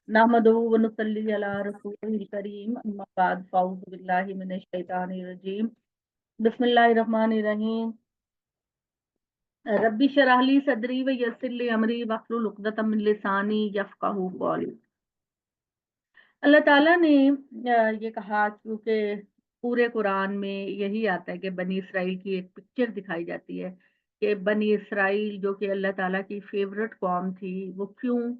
नहमदुहु व नुसल्ली अला रसूलिल करीम अम्मा बाद फ़अऊज़ु बिल्लाहि मिनश शैतानिर रजीम बिस्मिल्लाहिर रहमानिर रहीम रब्बी शरह ली सदरी व यस्सिर ली अमरी वहलुल उक़दतम मिन लिसानी यफ़क़हू क़ौली। अल्लाह ताला ने ये कहा, क्योंकि पूरे कुरान में यही आता है कि बनी इसराइल की एक पिक्चर दिखाई जाती है कि बनी इसराइल जो कि अल्लाह ताला की फेवरेट कौम थी, वो क्यों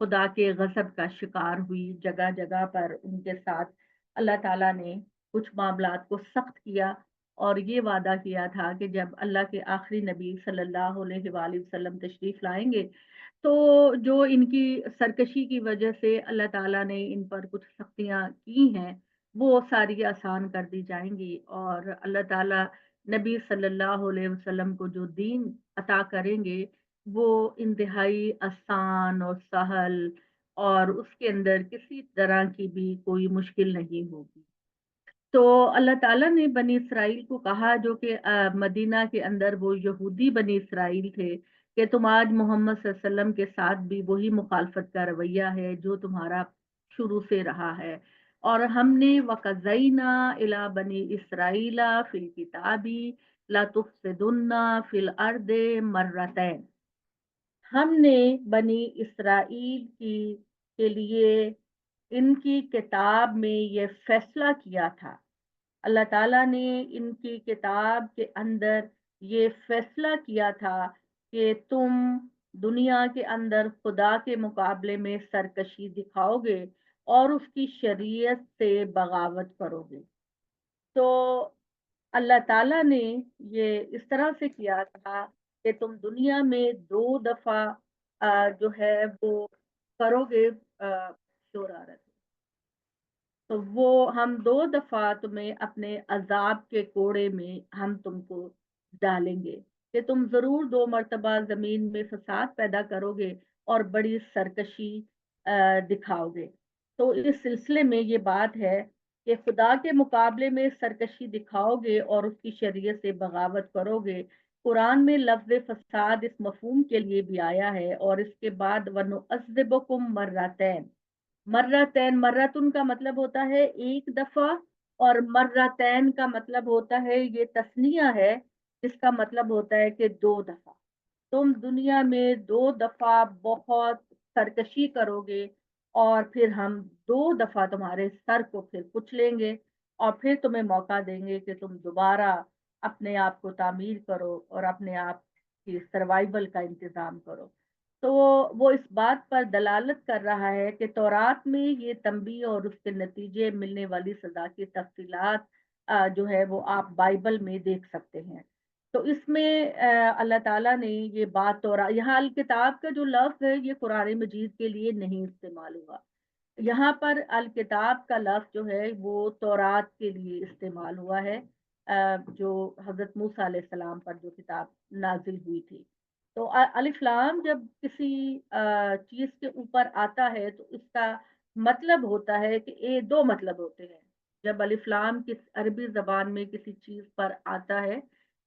खुदा के गज़ब का शिकार हुई। जगह जगह पर उनके साथ अल्लाह ताला ने कुछ मामलात को सख्त किया और ये वादा किया था कि जब अल्लाह के आखिरी नबी सल्लल्लाहु अलैहि वसल्लम तशरीफ लाएंगे तो जो इनकी सरकशी की वजह से अल्लाह ताला ने इन पर कुछ सख्तियां की हैं, वो सारी आसान कर दी जाएंगी और अल्लाह ताला नबी सल्लल्लाहु अलैहि वसल्लम को जो दीन अता करेंगे वो इंतहाई आसान और सहल, और उसके अंदर किसी तरह की भी कोई मुश्किल नहीं होगी। तो अल्लाह ताला ने बनी इसराइल को कहा, जो कि मदीना के अंदर वो यहूदी बनी इसराइल थे, कि तुम आज मोहम्मद सल्लल्लाहु अलैहि वसल्लम के साथ भी वही मुखालफत का रवैया है जो तुम्हारा शुरू से रहा है। और हमने वकज़ैना इला बनी इसराइला फिल किताबी ला तुफसिदुन्ना फिल अर्दे मर्रतैन। हमने बनी इसराइल के लिए इनकी किताब में ये फैसला किया था। अल्लाह ताला ने इनकी किताब के अंदर ये फैसला किया था कि तुम दुनिया के अंदर खुदा के मुकाबले में सरकशी दिखाओगे और उसकी शरीयत से बगावत करोगे। तो अल्लाह ताला ने ये इस तरह से किया था कि तुम दुनिया में दो दफा जो है वो करोगे, शोर आ रहा है, तो वो हम दो दफा तुम्हें अपने अजाब के कोड़े में हम तुमको डालेंगे कि तुम जरूर दो मर्तबा जमीन में फसाद पैदा करोगे और बड़ी सरकशी दिखाओगे। तो इस सिलसिले में ये बात है कि खुदा के मुकाबले में सरकशी दिखाओगे और उसकी शरीयत से बगावत करोगे। कुरान में लफ्ज फसाद इस मफहूम के लिए भी आया है। और इसके बाद वनुअज़्ज़िबुकुम मर्रतैन, मर्रतैन, मर्रतुन का मतलब होता है एक दफा, और मर्रतैन का मतलब होता है, ये तस्निया है, जिसका मतलब होता है कि दो दफा। तुम दुनिया में दो दफा बहुत सरकशी करोगे और फिर हम दो दफा तुम्हारे सर को फिर कुचलेंगे और फिर तुम्हें मौका देंगे कि तुम दोबारा अपने आप को तामीर करो और अपने आप की सर्वाइवल का इंतजाम करो। तो वो इस बात पर दलालत कर रहा है कि तौरात में ये तंबी और उसके नतीजे मिलने वाली सजा की तफसीलात जो है वो आप बाइबल में देख सकते हैं। तो इसमें अल्लाह ताला ने ये बात, और यहाँ अल किताब का जो लफ्ज है ये कुरान मजीद के लिए नहीं इस्तेमाल हुआ। यहाँ पर अल किताब का लफ्ज जो है वो तौरात के लिए इस्तेमाल हुआ है, जो हजरत मूसा अलैहिस्सलाम पर जो किताब नाजिल हुई थी। तो अलिफ लाम जब किसी चीज के ऊपर आता है तो इसका मतलब होता है कि ये दो मतलब होते हैं। जब अलिफ लाम किस अरबी जबान में किसी चीज पर आता है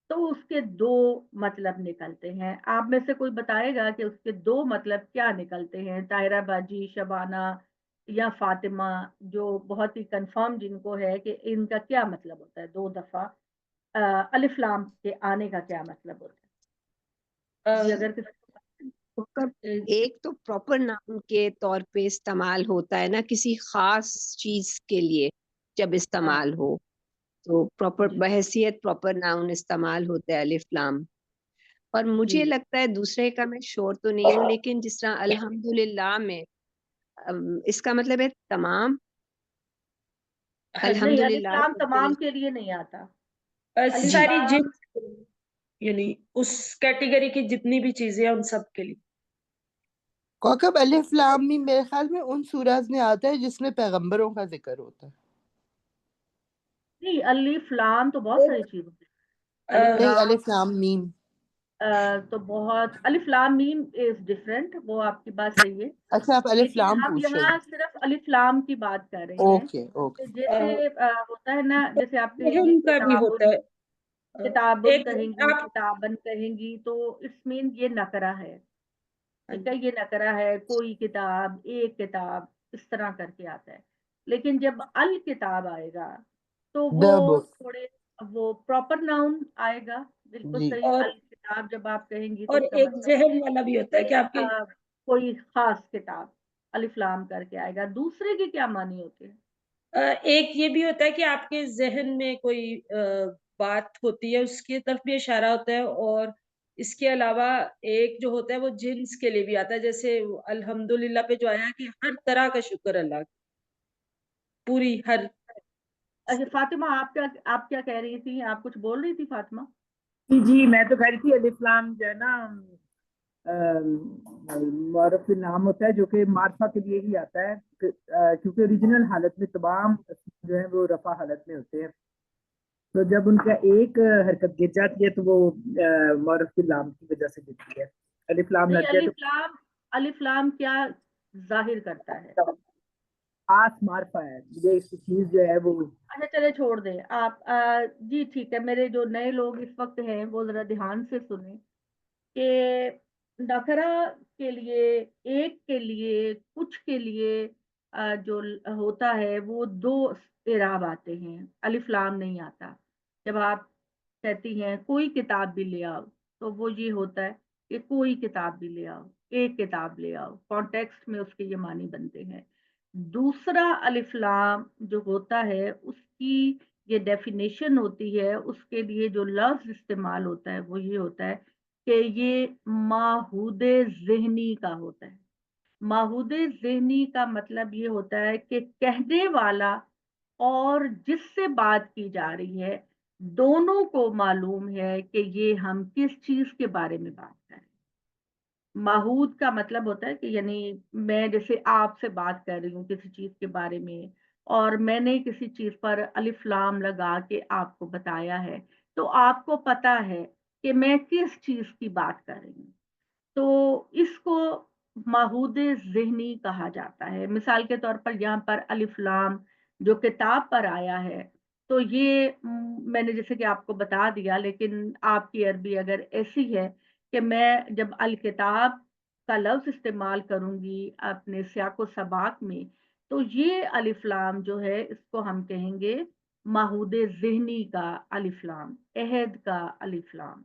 तो उसके दो मतलब निकलते हैं। आप में से कोई बताएगा कि उसके दो मतलब क्या निकलते हैं? ताहिरा बाजी, शबाना या फातिमा, जो बहुत ही कंफर्म जिनको है कि इनका क्या मतलब होता है दो दफा अलिफ लाम के आने का क्या मतलब होता है जी? अगर किसी मतलब एक तो प्रॉपर नाउन के तौर पे इस्तेमाल होता है ना, किसी खास चीज के लिए जब हाँ इस्तेमाल हो तो प्रॉपर जी बहैसियत प्रॉपर नाउन इस्तेमाल होता है अलिफ लाम। और जी मुझे लगता है दूसरे का मैं श्योर तो नहीं हूँ, लेकिन जिस तरह अल्हम्दुलिल्लाह में इसका मतलब है तमाम। नहीं, अलिफ अल्हम्दुलिल्लाह लाम रब्बिल तमाम के लिए नहीं आता। अलिफ जी। सारी लाम जिन यानी उस कैटेगरी की जितनी भी चीजें हैं उन सब के लिए। कौकब अलिफ लाम मीम मेरे ख्याल में उन सूरज में आता है जिसमें पैगंबरों का जिक्र होता है। नहीं, अलिफ लाम तो बहुत सारी चीज होती है। अलिफ नहीं, लाम अलिफ लाम मीम। तो बहुत, अलिफ लाम मीम इज डिफरेंट, वो आपकी बात सही है। अच्छा, आप अलिफ लेकिन लाम हम पूछ रही यहाँ हैं। सिर्फ अलिफ लाम की बात कर रहे हैं ओके कि ओके। जैसे होता है ना, जैसे आप कहेंगी जुर्म का भी होता किताबुन, है। किताबुन एक कहेंगी, आप किताबन कहेंगी, तो इट्स मीन ये नकरा है। ٹھیک ہے، یہ نکرہ ہے، کوئی کتاب، ایک کتاب، اس طرح کر کے آتا ہے. لیکن جب الکتاب آئے گا تو دا وہ بک. تھوڑے وہ پراپر ناؤن آئے گا. بالکل جی. صحیح. اور الکتاب جب آپ کہیں گی تو اور اس کا ایک مطلب ذہن والا بھی ہوتا ہے کہ آپ کے کوئی خاص کتاب الف لام کر کے آئے گا. دوسرے کے کیا معنی ہوتے ہیں؟ ایک یہ بھی ہوتا ہے کہ آپ کے ذہن میں کوئی بات ہوتی ہے، اس کی طرف بھی اشارہ ہوتا ہے. اور اس کے علاوہ ایک جو ہوتا ہے وہ جنس کے لیے بھی آتا ہے، جیسے الحمدللہ پہ جو آیا کہ ہر طرح کا شکر اللہ کا، پوری ہر. اچھا فاطمہ، آپ کیا کہہ رہی تھی؟ آپ کچھ بول رہی تھی فاطمہ؟ جی میں تو کہہ رہی تھی الف لام جو ہے نا معرف نام ہوتا ہے جو کہ معرفہ کے لیے ہی آتا ہے، کیونکہ اوریجنل حالت میں تمام جو ہے وہ رفع حالت میں ہوتے ہیں. تو جب ان کا ایک حرکت گر جاتی ہے تو وہ معرف لام کی وجہ سے گرتی ہے. الف لام لگ نہیں، گیا تو الف لام کیا ظاہر کرتا ہے؟ خاص معرفہ ہے، یہ چیز جو ہے وہ. اچھا چلے چھوڑ دیں آپ. جی ٹھیک ہے، میرے جو نئے لوگ اس وقت ہیں وہ ذرا دھیان سے سنیں کہ نکرہ کے لیے، ایک کے لیے، کچھ کے لیے جو ہوتا ہے وہ دو اعراب آتے ہیں، الف لام نہیں آتا. جب آپ کہتی ہیں کوئی کتاب بھی لے آؤ تو وہ یہ ہوتا ہے کہ کوئی کتاب بھی لے آؤ، ایک کتاب لے آؤ، کانٹیکسٹ میں اس کے یہ معنی بنتے ہیں. دوسرا الف لام جو ہوتا ہے اس کی یہ ڈیفینیشن ہوتی ہے، اس کے لیے جو لفظ استعمال ہوتا ہے وہ یہ ہوتا ہے کہ یہ ماحود ذہنی کا ہوتا ہے. ماحود ذہنی کا مطلب یہ ہوتا ہے کہ کہنے والا اور جس سے بات کی جا رہی ہے دونوں کو معلوم ہے کہ یہ ہم کس چیز کے بارے میں بات کر رہے ہیں. ماحود کا مطلب ہوتا ہے کہ یعنی میں جیسے آپ سے بات کر رہی ہوں کسی چیز کے بارے میں، اور میں نے کسی چیز پر الف لام لگا کے آپ کو بتایا ہے تو آپ کو پتا ہے کہ میں کس چیز کی بات کر رہی ہوں. تو اس کو ماحود ذہنی کہا جاتا ہے. مثال کے طور پر یہاں پر الف لام جو کتاب پر آیا ہے تو یہ میں نے جیسے کہ آپ کو بتا دیا، لیکن آپ کی عربی اگر ایسی ہے کہ میں جب الکتاب کا لفظ استعمال کروں گی اپنے سیاق و سباق میں تو یہ الف لام جو ہے اس کو ہم کہیں گے ماحود ذہنی کا الف لام، عہد کا الف لام.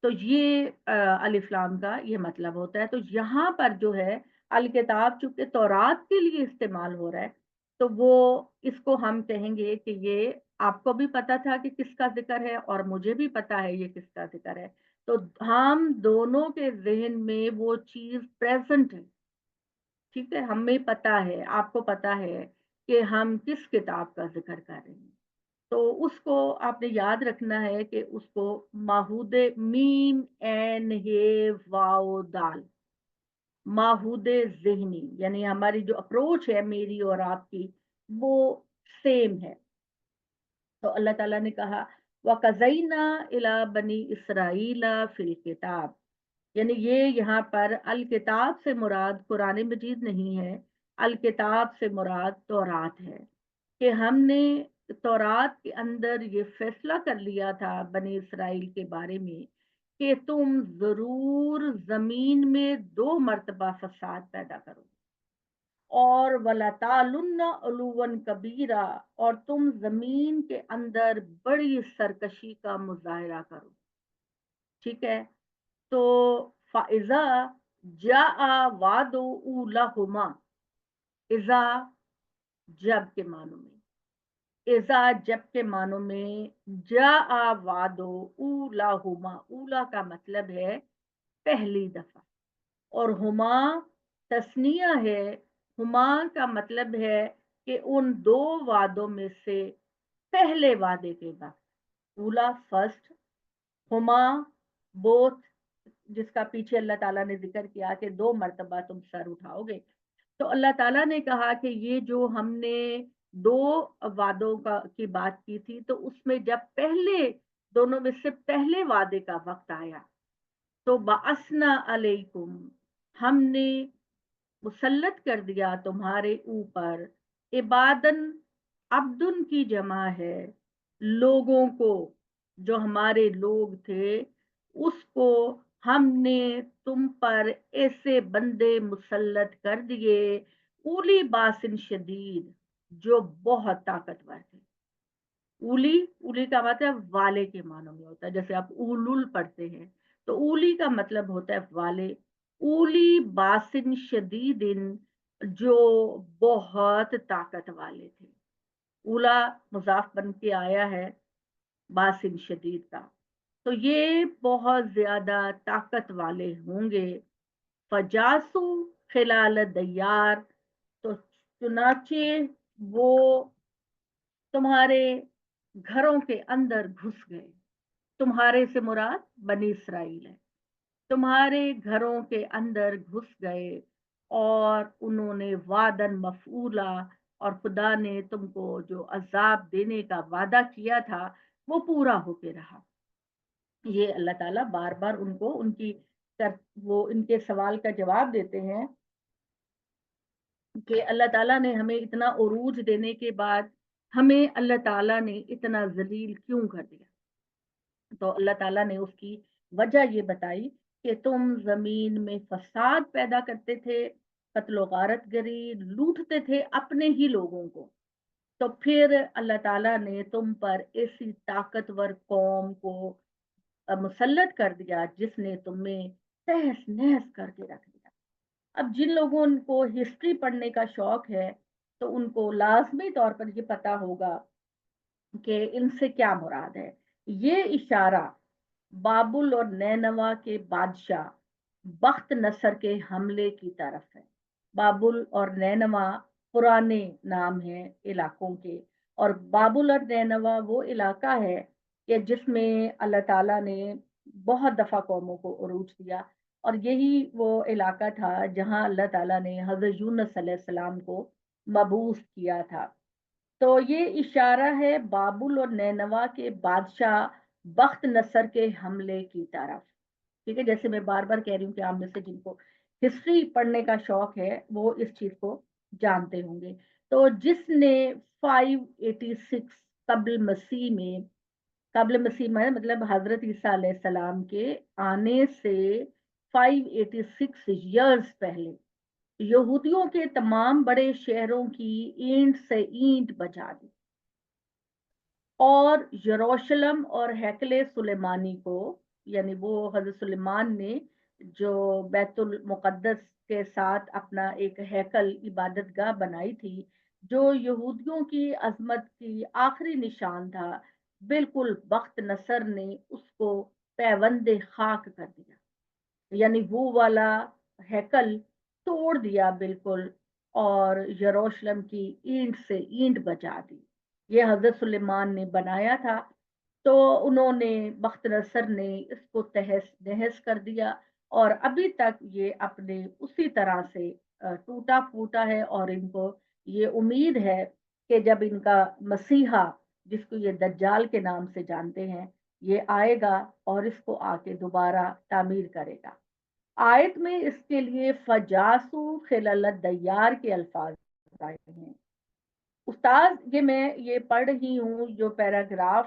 تو یہ الف لام کا یہ مطلب ہوتا ہے. تو یہاں پر جو ہے الکتاب چونکہ تورات کے لیے استعمال ہو رہا ہے تو وہ اس کو ہم کہیں گے کہ یہ آپ کو بھی پتا تھا کہ کس کا ذکر ہے اور مجھے بھی پتا ہے یہ کس کا ذکر ہے. تو ہم دونوں کے ذہن میں وہ چیز پریزنٹ ہے. ٹھیک ہے، ہمیں پتا ہے، آپ کو پتا ہے کہ ہم کس کتاب کا ذکر کر رہے ہیں. تو اس کو آپ نے یاد رکھنا ہے کہ اس کو ماحود میم این ہے واو دال، ماحود ذہنی، یعنی ہماری جو اپروچ ہے میری اور آپ کی وہ سیم ہے. تو اللہ تعالیٰ نے کہا وَقَضَيْنَا إِلَىٰ بَنِي إِسْرَائِيلَ فِي الْكِتَابِ، یعنی یہ یہاں پر الکتاب سے مراد قرآن مجید نہیں ہے، الکتاب سے مراد تورات ہے کہ ہم نے تورات کے اندر یہ فیصلہ کر لیا تھا بنی اسرائیل کے بارے میں کہ تم ضرور زمین میں 2 مرتبہ فساد پیدا کرو اور وَلَتَعْلُنَّ عُلُوًّا كَبِيرًا، اور تم زمین کے اندر بڑی سرکشی کا مظاہرہ کرو. ٹھیک ہے، تو فَإِذَا جَاءَ وَعْدُ أُولَاهُمَا، اذا جب کے معنوں میں، اذا جب کے معنوں میں، جاء وعد اولاہما، اولا کا مطلب ہے پہلی دفعہ اور ہما تثنیہ ہے. ہما کا مطلب ہے کہ ان 2 وعدوں میں سے پہلے وعدے کے بعد، اولا فرسٹ، ہما بوتھ، جس کا پیچھے اللہ تعالیٰ نے ذکر کیا کہ 2 مرتبہ تم سر اٹھاؤ گے. تو اللہ تعالیٰ نے کہا کہ یہ جو ہم نے 2 وعدوں کی بات کی تھی تو اس میں جب پہلے دونوں میں سے پہلے وعدے کا وقت آیا تو بَعَثْنَا عَلَيْكُمْ، ہم نے مسلط کر دیا تمہارے اوپر، عبادن، عبدن کی جمع ہے، لوگوں کو، جو ہمارے لوگ تھے اس کو ہم نے تم پر ایسے بندے مسلط کر دیے اولی باسن شدید جو بہت طاقتور تھے. اولی کا مطلب والے کے معنوں میں ہوتا ہے. جیسے آپ اولول پڑھتے ہیں تو اولی کا مطلب ہوتا ہے والے. اولی باسن شدید جو بہت طاقت والے تھے. اولا مضاف بن کے آیا ہے باسن شدید کا. تو یہ بہت زیادہ طاقت والے ہوں گے. فجاسو خلال دیار تو چنانچہ وہ تمہارے گھروں کے اندر گھس گئے. تمہارے سے مراد بنی اسرائیل ہے. تمہارے گھروں کے اندر گھس گئے اور انہوں نے وعدن مفعولا اور خدا نے تم کو جو عذاب دینے کا وعدہ کیا تھا وہ پورا ہو کے رہا. یہ اللہ تعالیٰ بار بار ان کو وہ ان کے سوال کا جواب دیتے ہیں کہ اللہ تعالیٰ نے ہمیں اتنا عروج دینے کے بعد ہمیں اللہ تعالیٰ نے اتنا ذلیل کیوں کر دیا. تو اللہ تعالیٰ نے اس کی وجہ یہ بتائی کہ تم زمین میں فساد پیدا کرتے تھے, قتل و غارت گری, لوٹتے تھے اپنے ہی لوگوں کو. تو پھر اللہ تعالیٰ نے تم پر ایسی طاقتور قوم کو مسلط کر دیا جس نے تمہیں تہس نہس کر کے رکھ دیا. اب جن لوگوں کو ہسٹری پڑھنے کا شوق ہے تو ان کو لازمی طور پر یہ پتا ہوگا کہ ان سے کیا مراد ہے. یہ اشارہ بابل اور نینوا کے بادشاہ بخت نصر کے حملے کی طرف ہے. بابل اور نینوا پرانے نام ہیں علاقوں کے, اور بابل اور نینوا وہ علاقہ ہے کہ جس میں اللہ تعالیٰ نے بہت دفعہ قوموں کو عروج دیا, اور یہی وہ علاقہ تھا جہاں اللہ تعالیٰ نے حضرت یونس علیہ السلام کو مبعوث کیا تھا. تو یہ اشارہ ہے بابل اور نینوا کے بادشاہ بخت نصر کے حملے کی طرف. ٹھیک ہے, جیسے میں بار بار کہہ رہی ہوں کہ آپ میں سے جن کو ہسٹری پڑھنے کا شوق ہے وہ اس چیز کو جانتے ہوں گے. تو جس نے 586 قبل مسیح میں مطلب حضرت عیسیٰ علیہ السلام کے آنے سے 586 ایئرز پہلے یہودیوں کے تمام بڑے شہروں کی اینٹ سے اینٹ بجا دی, اور یروشلم اور ہیکل سلیمانی کو, یعنی وہ حضرت سلیمان نے جو بیت المقدس کے ساتھ اپنا ایک ہیکل عبادت گاہ بنائی تھی جو یہودیوں کی عظمت کی آخری نشان تھا, بالکل بخت نصر نے اس کو پیوند خاک کر دیا. یعنی وہ والا ہیکل توڑ دیا بالکل, اور یروشلم کی اینٹ سے اینٹ بجا دی. یہ حضرت سلیمان نے بنایا تھا, تو انہوں نے بخت نصر نے اس کو تہس نہس کر دیا, اور ابھی تک یہ اپنے اسی طرح سے ٹوٹا پھوٹا ہے. اور ان کو یہ امید ہے کہ جب ان کا مسیحا, جس کو یہ دجال کے نام سے جانتے ہیں, یہ آئے گا اور اس کو آ کے دوبارہ تعمیر کرے گا. آیت میں اس کے لیے فجاسو خلال دیار کے الفاظ آئے ہیں. استاد میں یہ پڑھ رہی ہوں جو پیراگراف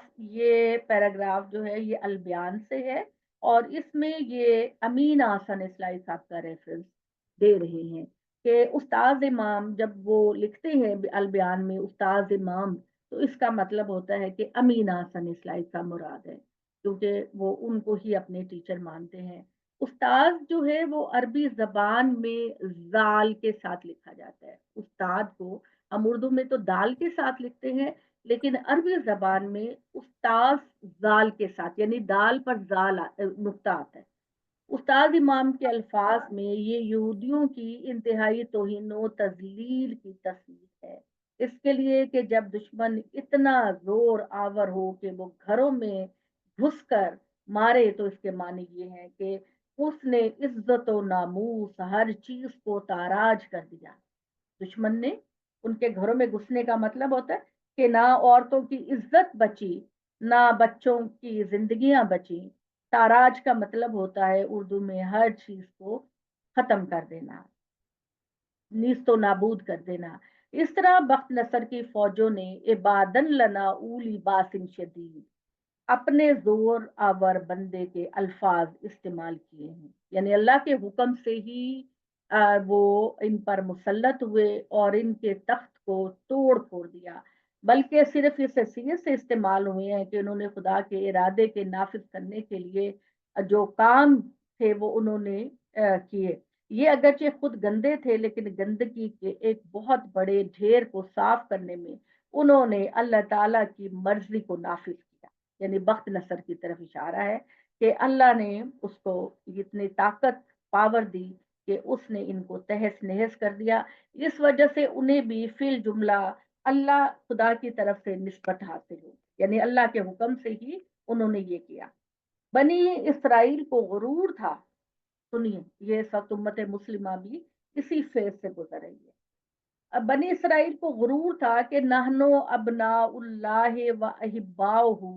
جو ہے یہ البیان سے ہے, اور اس میں یہ امین آسن اسلائی صاحب کا ریفرنس دے رہے ہیں کہ استاد امام جب وہ لکھتے ہیں البیان میں استاد امام, تو اس کا مطلب ہوتا ہے کہ امین آسن اسلائی کا مراد ہے, کیونکہ وہ ان کو ہی اپنے ٹیچر مانتے ہیں. استاد جو ہے وہ عربی زبان میں زال کے ساتھ لکھا جاتا ہے. استاد کو ہم اردو میں تو دال کے ساتھ لکھتے ہیں, لیکن عربی زبان میں استاذ زال کے ساتھ, یعنی دال پر زال نقطہ آتا ہے. استاد امام کے الفاظ میں یہ یہودیوں کی انتہائی توہین و تذلیل کی تصویر ہے, اس کے لیے کہ جب دشمن اتنا زور آور ہو کہ وہ گھروں میں گھس کر مارے, تو اس کے معنی یہ ہے کہ اس نے عزت و ناموس ہر چیز کو تاراج کر دیا. دشمن نے ان کے گھروں میں گھسنے کا مطلب ہوتا ہے کہ نہ عورتوں کی عزت بچی, نہ بچوں کی زندگیاں بچی. تاراج کا مطلب ہوتا ہے اردو میں ہر چیز کو ختم کر دینا, نیست و نابود کر دینا. اس طرح بخت نصر کی فوجوں نے عبادن لنا اولی باسن شدید अपने जोर आवर बंदे के अल्फाज इस्तेमाल किए हैं, यानी अल्लाह के हुक्म से ही वो इन पर मुसल्लत हुए और इनके तख्त को तोड़ फोड़ दिया, बल्कि सिर्फ इस हैसियत से इस्तेमाल हुए हैं कि उन्होंने खुदा के इरादे के नाफिज करने के लिए जो काम थे वो उन्होंने किए। ये अगरचे खुद गंदे थे, लेकिन गंदगी के एक बहुत बड़े ढेर को साफ करने में उन्होंने अल्लाह ताला की मर्जी को नाफिज किया। यानी बख्त नसर की तरफ इशारा है कि अल्लाह ने उसको इतनी ताकत पावर दी कि उसने इनको तहस नहस कर दिया। इस वजह से उन्हें भी फिल जुमला अल्लाह खुदा की तरफ से निस्बत हासिल हो, यानी अल्लाह के हुक्म से ही उन्होंने ये किया। बनी इसराइल को गुरूर था, सुनिए ये इस वक्त उम्मत मुस्लिमा भी इसी फेज से गुजर रही है। अब बनी इसराइल को गुरूर था कि नहनो अबनाउल्लाह व अहिब्बाहु,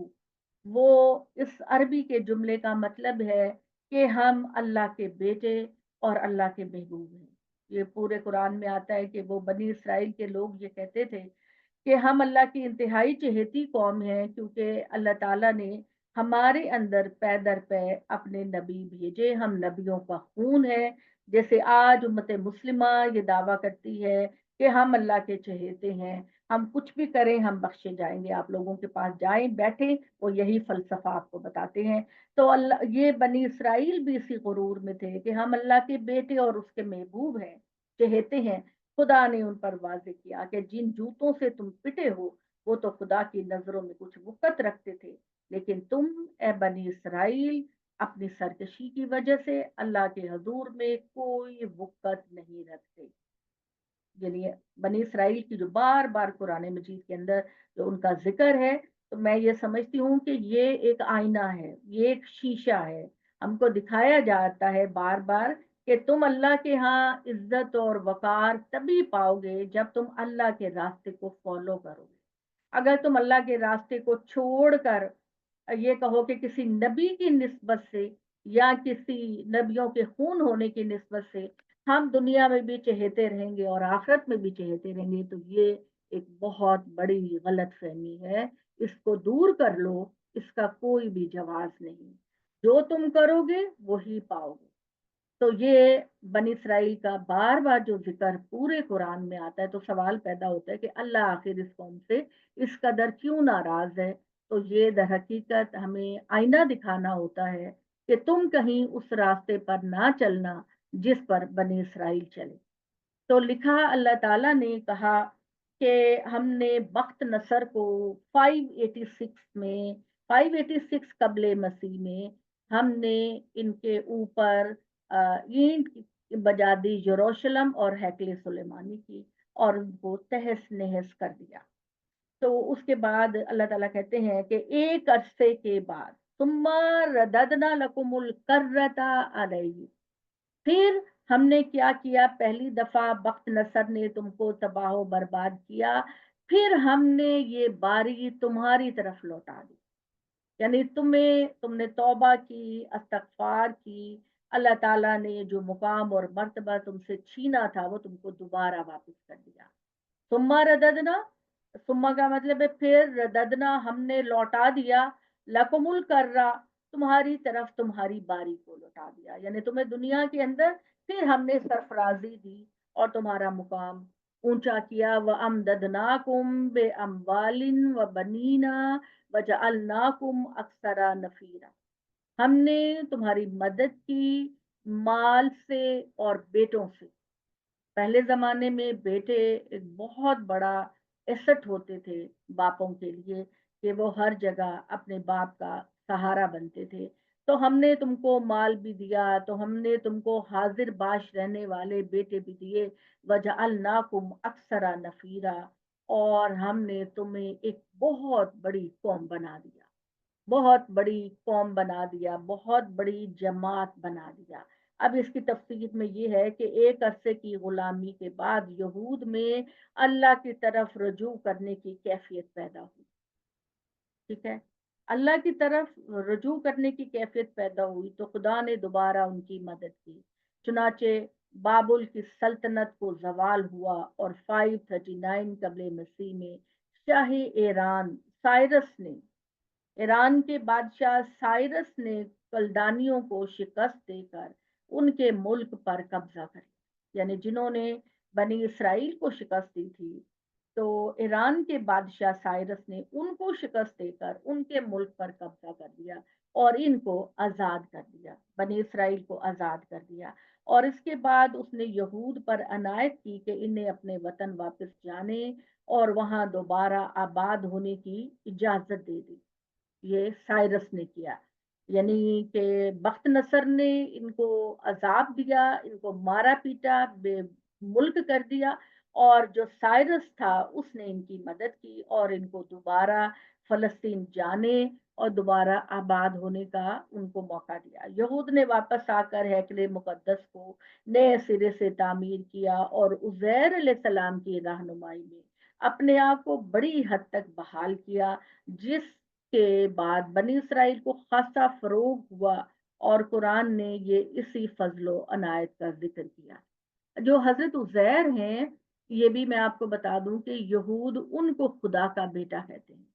वो इस अरबी के जुमले का मतलब है कि हम अल्लाह के बेटे और अल्लाह के महबूब हैं। ये पूरे कुरान में आता है कि वो बनी इसराइल के लोग ये कहते थे कि हम अल्लाह की इंतहाई चहेती कौम है, क्योंकि अल्लाह ताला ने हमारे अंदर पै दर पै अपने नबी भेजे, हम नबियों का खून है। जैसे आज उम्मत मुस्लिमा ये दावा करती है कि हम अल्लाह के चहेते हैं, हम कुछ भी करें हम बख्शे जाएंगे, आप लोगों के पास जाएं बैठें, वो यही फलसफा आपको बताते हैं। तो अल्लाह ये बनी इसराइल भी इसी गुरूर में थे कि हम अल्लाह के बेटे और उसके महबूब हैं, चहेते हैं। खुदा ने उन पर वाज़ेह किया कि जिन जूतों से तुम पिटे हो वो तो खुदा की नजरों में कुछ वक़्त रखते थे, लेकिन तुम ए बनी इसराइल अपनी सरकशी की वजह से अल्लाह के हजूर में कोई वक़्त नहीं रखते। यानी बनी इसराइल की जो बार बार कुरान मजीद के अंदर जो उनका जिक्र है, तो मैं ये समझती हूँ कि ये एक आईना है, ये एक शीशा है। हमको दिखाया जाता है बार बार कि तुम अल्लाह के यहाँ इज्जत और वकार तभी पाओगे जब तुम अल्लाह के रास्ते को फॉलो करोगे। अगर तुम अल्लाह के रास्ते को छोड़कर ये कहो कि किसी नबी की निस्बत से या किसी नबियों के खून होने की निस्बत से हम दुनिया में भी चहेते रहेंगे और आखिरत में भी चहेते रहेंगे, तो ये एक बहुत बड़ी गलत फहमी है। इसको दूर कर लो, इसका कोई भी जवाब नहीं। जो तुम करोगे वही पाओगे। तो ये बनी इसराइल का बार बार जो जिक्र पूरे कुरान में आता है, तो सवाल पैदा होता है कि अल्लाह आखिर इस कौम से इस कदर क्यों नाराज है। तो ये दर हकीकत हमें आईना दिखाना होता है कि तुम कहीं उस रास्ते पर ना चलना जिस पर बनी इसराइल चले। तो लिखा अल्लाह ताला ने कहा कि हमने बख्त नसर को 586 में 586 कबले मसीह में हमने इनके ऊपर ईंट बजा दी यरूशलेम और हैकले सुलेमानी की और उनको तहस नहस कर दिया। तो उसके बाद अल्लाह ताला कहते हैं कि एक अरसे के बाद सुम्मा रददना लकुमुल कर्रता अलैहि, फिर हमने क्या किया, पहली दफा बख्त नसर ने तुमको तबाह बर्बाद किया, फिर हमने ये बारी तुम्हारी तरफ लौटा दी। यानी तुमने तौबा की, इस्तगफार की, अल्लाह ताला ने जो मुकाम और मर्तबा तुमसे छीना था वो तुमको दोबारा वापस कर दिया। सुम्मा रददना, सुम्मा का मतलब है फिर, रददना हमने लौटा दिया, लकुमुल कर्रा तुम्हारी तरफ तुम्हारी बारी को लौटा दिया, यानी तुम्हें दुनिया के अंदर फिर हमने सरफराजी दी और तुम्हारा मुकाम ऊंचा किया। व अमददनाकुम बे अमवालिन व बनीना व जअलनाकुम अक्सरा नफीरा, हमने तुम्हारी मदद की माल से और बेटों से। पहले जमाने में बेटे एक बहुत बड़ा एसेट होते थे बापों के लिए, कि वो हर जगह अपने बाप का सहारा बनते थे। तो हमने तुमको माल भी दिया, तो हमने तुमको हाजिर बाश रहने वाले बेटे भी दिए। वजअलनाकुम अक्सरा नफीरा, और हमने तुम्हें एक बहुत बड़ी कौम बना दिया, बहुत बड़ी कौम बना दिया, बहुत बड़ी जमात बना दिया। अब इसकी तफसीर में ये है कि एक अरसे की गुलामी के बाद यहूद में अल्लाह की तरफ रजू करने की कैफियत पैदा हुई। ठीक है, अल्लाह की तरफ रजू करने की कैफियत पैदा हुई तो खुदा ने दोबारा उनकी मदद की। चुनाचे बाबुल की सल्तनत को जवाल हुआ और 539 कबले मसीह में शाही ईरान साइरस ने ईरान के बादशाह साइरस ने कलदानियों को शिकस्त देकर उनके मुल्क पर कब्जा कर लिया। यानी जिन्होंने बनी इसराइल को शिकस्त दी थी, तो ईरान के बादशाह साइरस ने उनको शिकस्त देकर उनके मुल्क पर कब्जा कर लिया और इनको आज़ाद कर दिया, बनी इसराइल को आज़ाद कर दिया। और इसके बाद उसने यहूद पर अनायत की कि इन्हें अपने वतन वापस जाने और वहां दोबारा आबाद होने की इजाजत दे दी। ये साइरस ने किया, यानी कि बख्त नसर ने इनको अजाब दिया, इनको मारा पीटा, मुल्क कर दिया, और जो साइरस था उसने इनकी मदद की और इनको दोबारा फलस्तीन जाने और दोबारा आबाद होने का उनको मौका दिया। यहूद ने वापस आकर हैकले मुकद्दस को नए सिरे से तामीर किया और उज़ैर अलैहिस्सलाम की रहनुमाई में अपने आप को बड़ी हद तक बहाल किया, जिस के बाद बनी इसराइल को खासा फरोग हुआ। और कुरान ने ये इसी फजलो अनायत का जिक्र किया। जो हजरत उजैर हैं, ये भी मैं आपको बता दूं कि यहूद उनको खुदा का बेटा कहते हैं।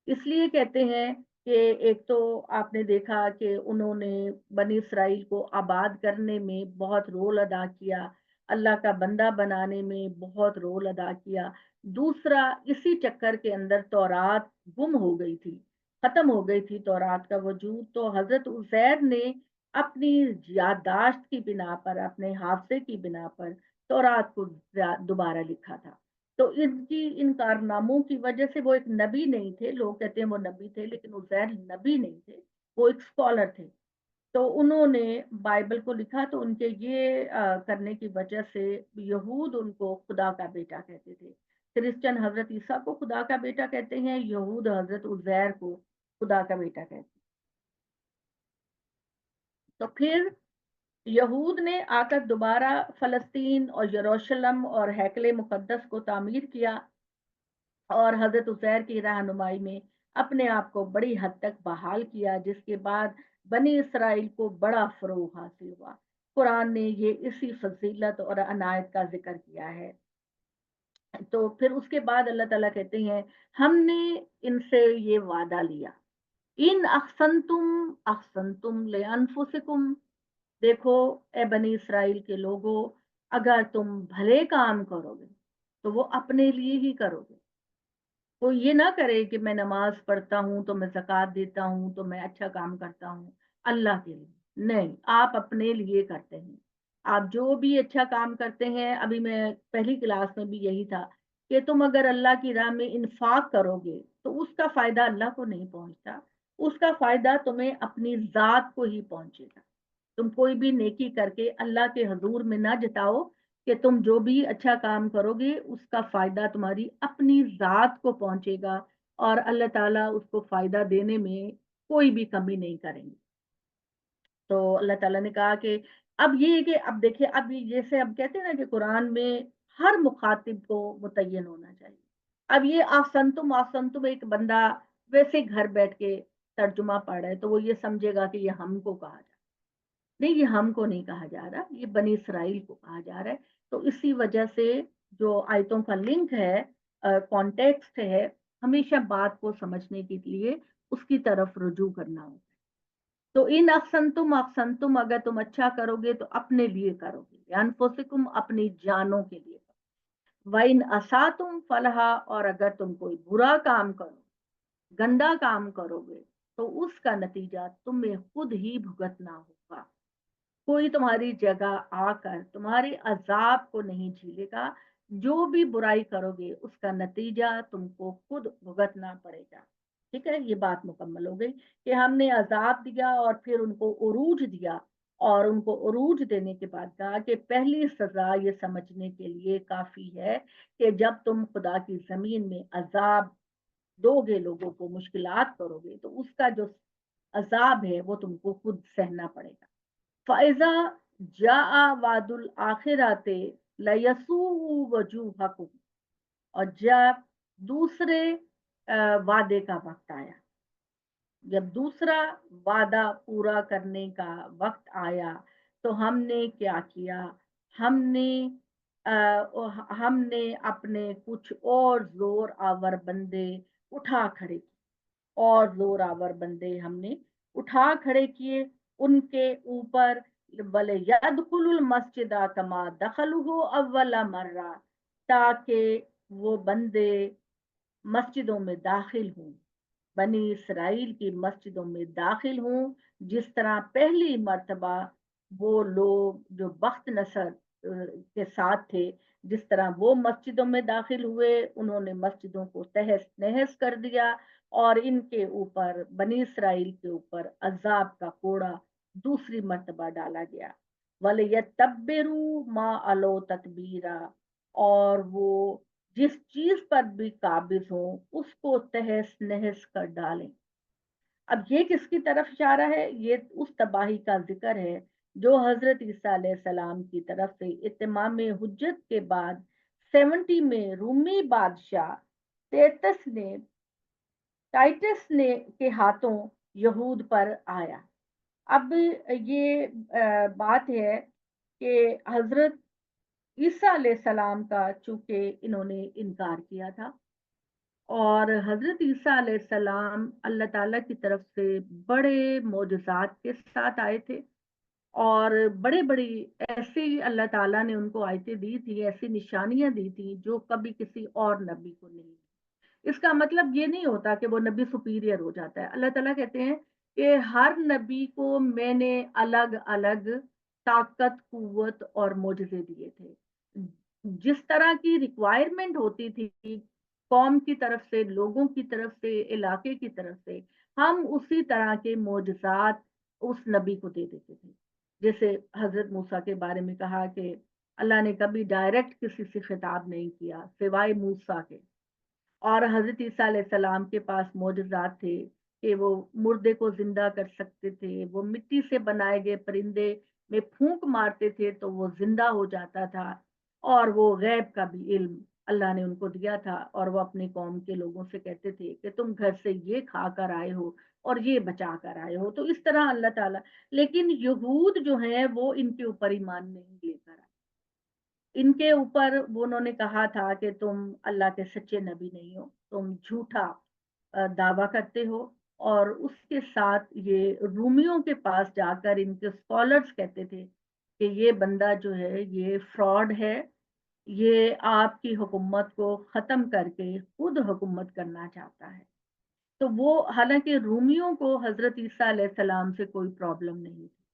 इसलिए कहते हैं कि एक तो आपने देखा कि उन्होंने बनी इसराइल को आबाद करने में बहुत रोल अदा किया, अल्लाह का बंदा बनाने में बहुत रोल अदा किया। दूसरा, इसी चक्कर के अंदर तौरात गुम हो गई थी, खत्म हो गई थी तौरात का वजूद। तो हजरत उजैर ने अपनी याददाश्त की बिना पर, अपने हाफजे की बिना पर तौरात को दोबारा लिखा था। तो इनकी इन कारनामों की वजह से, वो एक नबी नहीं थे, लोग कहते हैं वो नबी थे, लेकिन उजैर नबी नहीं थे, वो एक स्कॉलर थे। तो उन्होंने बाइबल को लिखा, तो उनके ये करने की वजह से यहूद उनको खुदा का बेटा कहते थे। क्रिश्चियन हजरत ईसा को खुदा का बेटा कहते हैं, यहूद हजरत उजैर को खुदा का बेटा कहते हैं। तो फिर यहूद ने आकर दोबारा फलस्तीन और यरूशलेम और हैकले मुकद्दस को तामीर किया और हजरत उजैर की रहनुमाई में अपने आप को बड़ी हद तक बहाल किया, जिसके बाद बनी इसराइल को बड़ा फरोग हासिल हुआ। कुरान ने ये इसी फजीलत और अनायत का जिक्र किया है। तो फिर उसके बाद अल्लाह ताला कहते हैं, हमने इनसे ये वादा लिया, इन अहसनतुम ले अनफुसिकुम, देखो ए बनी इसराइल के लोगों, अगर तुम भले काम करोगे तो वो अपने लिए ही करोगे। वो ये ना करे कि मैं नमाज पढ़ता हूँ तो मैं ज़कात देता हूँ तो मैं अच्छा काम करता हूँ अल्लाह के लिए। नहीं, आप अपने लिए करते हैं। आप जो भी अच्छा काम करते हैं, अभी मैं पहली क्लास में भी यही था कि तुम अगर अल्लाह की राह में इंफाक करोगे तो उसका फायदा अल्लाह को नहीं पहुंचता, उसका फायदा तुम्हें अपनी जात को ही पहुंचेगा। तुम कोई भी नेकी करके अल्लाह के हजूर में ना जताओ कि तुम जो भी अच्छा काम करोगे उसका फायदा तुम्हारी अपनी जात को पहुंचेगा, और अल्लाह ताला उसको फायदा देने में कोई भी कमी नहीं करेंगे। तो अल्लाह ताला ने कहा कि अब ये है कि अब देखिए, अब जैसे अब कहते हैं ना कि कुरान में हर मुखातिब को मुतय्यन होना चाहिए। अब ये आसंतुम एक बंदा वैसे घर बैठ के तर्जुमा पढ़ रहा है तो वो ये समझेगा कि ये हमको कहा जा, नहीं, ये हमको नहीं कहा जा रहा, ये बनी इसराइल को कहा जा रहा है। तो इसी वजह से जो आयतों का लिंक है, कॉन्टेक्स्ट है, हमेशा बात को समझने के लिए उसकी तरफ रुजू करना होगा। तो इन अक्संतुम, अगर तुम अच्छा करोगे तो अपने लिए करोगे, अनफुसिकुम, अपनी जानों के लिए करोगे। वाइन असातुम फलहा, और अगर तुम कोई बुरा काम करो, गंदा काम करोगे, तो उसका नतीजा तुम्हें खुद ही भुगतना होगा। कोई तुम्हारी जगह आकर तुम्हारे अजाब को नहीं झेलेगा। जो भी बुराई करोगे उसका नतीजा तुमको खुद भुगतना पड़ेगा। ठीक है, ये बात मुकम्मल हो गई कि हमने अजाब दिया और फिर उनको उरूज दिया, और उनको उरूज देने के बाद कहा कि पहली सजा ये समझने के लिए काफी है कि जब तुम खुदा की जमीन में अजाब दोगे, लोगों को मुश्किलात करोगे, तो उसका जो अजाब है वो तुमको खुद सहना पड़ेगा। फ़ाइज़ा जाआ वादुल आखिराते लयसू वजूहकुम, और जब दूसरे वादे का वक्त आया, जब दूसरा वादा पूरा करने का वक्त आया, तो हमने क्या किया, हमने हमने अपने कुछ और जोर आवर बंदे उठा खड़े किए اور जोरावर बंदे हमने उठा खड़े किए उनके ऊपर बले यदखुलुल मस्जिदा कमा दखलुहु अव्वला मर्रा, ताकि वो बंदे मस्जिदों में दाखिल हों, बनी इसराइल की मस्जिदों में दाखिल हों, जिस तरह पहली मर्तबा वो लोग जो बख्त नसर के साथ थे, जिस तरह वो मस्जिदों में दाखिल हुए, उन्होंने मस्जिदों को तहस नहस कर दिया और इनके ऊपर बनी इसराइल के ऊपर अजाब का कोड़ा दूसरी मर्तबा डाला गया। वले यतब्बिरू मा अलो ततबीरा, और वो जिस चीज पर भी काबिज हो उसको तहस नहस कर डालें। अब ये किसकी तरफ इशारा है? ये उस तबाही का जिक्र है जो हजरत ईसा अलैहिस्सलाम की तरफ से इत्माम हुज्जत के बाद 70 में रूमी बादशाह टाइटस ने के हाथों यहूद पर आया। अब ये बात है कि हजरत ईसा अलैहिस्सलाम का चूंकि इन्होंने इनकार किया था, और हजरत ईसा अलैहिस्सलाम अल्लाह ताला की तरफ से बड़े मोजज़ात के साथ आए थे, और बड़े बड़ी ऐसी अल्लाह ताला ने उनको आयतें दी थी, ऐसी निशानियां दी थी जो कभी किसी और नबी को नहीं। इसका मतलब ये नहीं होता कि वो नबी सुपीरियर हो जाता है। अल्लाह ताला कहते हैं कि हर नबी को मैंने अलग अलग ताकत, कुव्वत और मोजज़े दिए थे। जिस तरह की रिक्वायरमेंट होती थी कौम की तरफ से, लोगों की तरफ से, इलाके की तरफ से, हम उसी तरह के मोजज़ात उस नबी को दे देते थे। जैसे हजरत मूसा के बारे में कहा कि अल्लाह ने कभी डायरेक्ट किसी से खिताब नहीं किया सिवाय मूसा के, और हजरत ईसा अलैहिस्सलाम के पास मोजज़ात थे कि वो मुर्दे को जिंदा कर सकते थे, वो मिट्टी से बनाए गए परिंदे में फूंक मारते थे तो वो जिंदा हो जाता था, और वो गैब का भी इल्म अल्लाह ने उनको दिया था, और वो अपनी कौम के लोगों से कहते थे कि तुम घर से ये खा कर आए हो और ये बचा कर आए हो। तो इस तरह अल्लाह ताला, लेकिन यहूद जो है वो इनके ऊपर ईमान नहीं लेकर आए। इनके ऊपर वो उन्होंने कहा था कि तुम अल्लाह के सच्चे नबी नहीं हो, तुम झूठा दावा करते हो। और उसके साथ ये रूमियों के पास जाकर इनके स्कॉलर्स कहते थे कि ये बंदा जो है ये फ्रॉड है, ये आपकी हुकूमत को ख़त्म करके खुद हुकूमत करना चाहता है। तो वो, हालांकि रूमियों को हज़रत ईसा अलैहिस्सलाम से कोई प्रॉब्लम नहीं थी,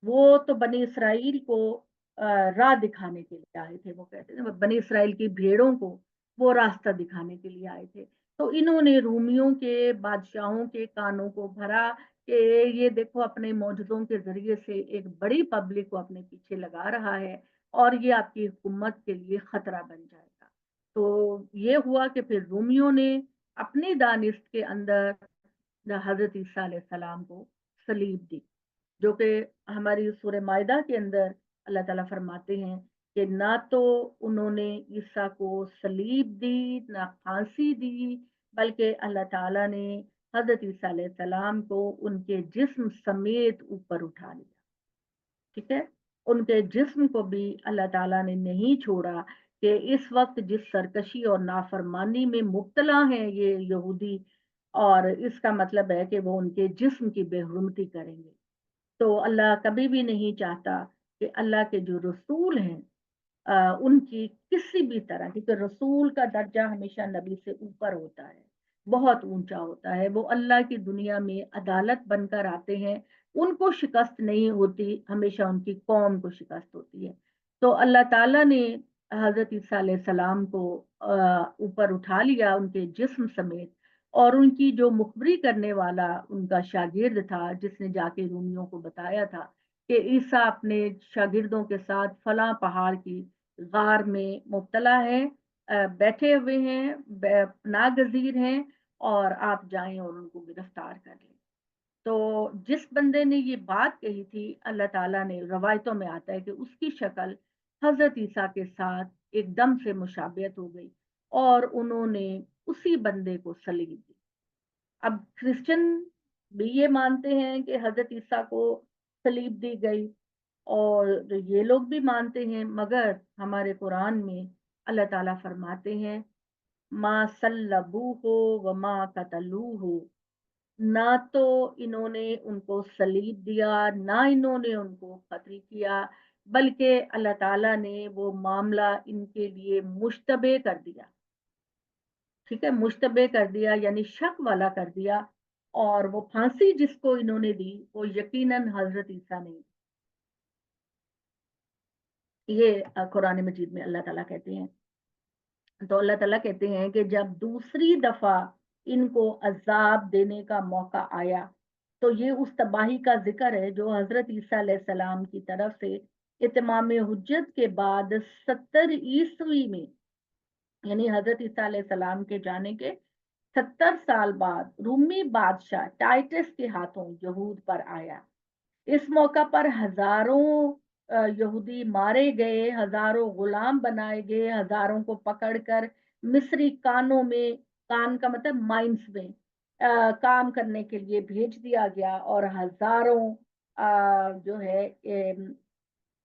वो तो बनी इसराइल को राह दिखाने के लिए आए थे। वो कहते थे बनी इसराइल की भेड़ों को वो रास्ता दिखाने के लिए आए थे। तो इन्होंने रूमियों के बादशाहों के कानों को भरा कि ये देखो अपने मौजूदों के जरिए से एक बड़ी पब्लिक को अपने पीछे लगा रहा है और ये आपकी हुकूमत के लिए खतरा बन जाएगा। तो ये हुआ कि फिर रूमियों ने अपनी दानिश के अंदर हजरत ईसा अलैहिस्सलाम को सलीब दी, जो कि हमारी सूरह मायदा के अंदर अल्लाह ताला फरमाते हैं कि ना तो उन्होंने ईसा को सलीब दी, ना फांसी दी, बल्कि अल्लाह ताला ने हजरत ईसा अलैहिस्सलाम को उनके जिस्म समेत ऊपर उठा लिया। ठीक है, उनके जिस्म को भी अल्लाह ताला ने नहीं छोड़ा कि इस वक्त जिस सरकशी और नाफरमानी में मुब्तला हैं ये यहूदी, और इसका मतलब है कि वो उनके जिस्म की बेहुरमती करेंगे। तो अल्लाह कभी भी नहीं चाहता कि अल्लाह के जो रसूल हैं उनकी किसी भी तरह, क्योंकि रसूल का दर्जा हमेशा नबी से ऊपर होता है, बहुत ऊंचा होता है। वो अल्लाह की दुनिया में अदालत बनकर आते हैं, उनको शिकस्त नहीं होती, हमेशा उनकी कौम को शिकस्त होती है। तो अल्लाह ताला ने हजरत ईसा अलैहिस्सलाम को ऊपर उठा लिया उनके जिस्म समेत, और उनकी जो मुखबरी करने वाला उनका शागिर्द था जिसने जाके रूमियों को बताया था कि ईसा अपने शागिर्दों के साथ फलां पहाड़ की गार में मुब्तला है, बैठे हुए हैं, नागजीर हैं, और आप जाएं और उनको गिरफ्तार कर लें। तो जिस बंदे ने ये बात कही थी, अल्लाह ताला ने, रवायतों में आता है कि उसकी शक्ल हजरत ईसा के साथ एकदम से मुशाबियत हो गई और उन्होंने उसी बंदे को सलीब दी। अब क्रिश्चियन भी ये मानते हैं कि हजरत ईसा को सलीब दी गई, और ये लोग भी मानते हैं, मगर हमारे कुरान में अल्लाह ताला फरमाते हैं मा सल्लबू हो व मा कतलू हो, ना तो इन्होंने उनको सलीब दिया, ना इन्होंने उनको कत्ल किया, बल्कि अल्लाह ताला ने वो मामला इनके लिए मुश्तबे कर दिया। ठीक है, मुश्तबे कर दिया यानी शक वाला कर दिया। और वो फांसी जिसको इन्होंने दी वो यकीनन हजरत ईसा ने। ये कुरान मजीद में अल्लाह ताला कहते हैं। तो अल्लाह ताला कहते हैं कि जब दूसरी दफा इनको अजाब देने का मौका आया, तो ये उस तबाही का जिक्र है जो हजरत ईसा अलैहिस्सलाम की तरफ से इत्माम हुज्जत के बाद 70 ईस्वी में, यानी हजरत ईसा अलैहिस्सलाम के जाने के 70 साल बाद रूमी बादशाह टाइटस के हाथों यहूद पर आया। इस मौका पर हजारों यहूदी मारे गए, हजारों गुलाम बनाए गए, हजारों को पकड़कर मिस्री कानों में, कान का मतलब माइंस में काम करने के लिए भेज दिया गया, और हजारों जो है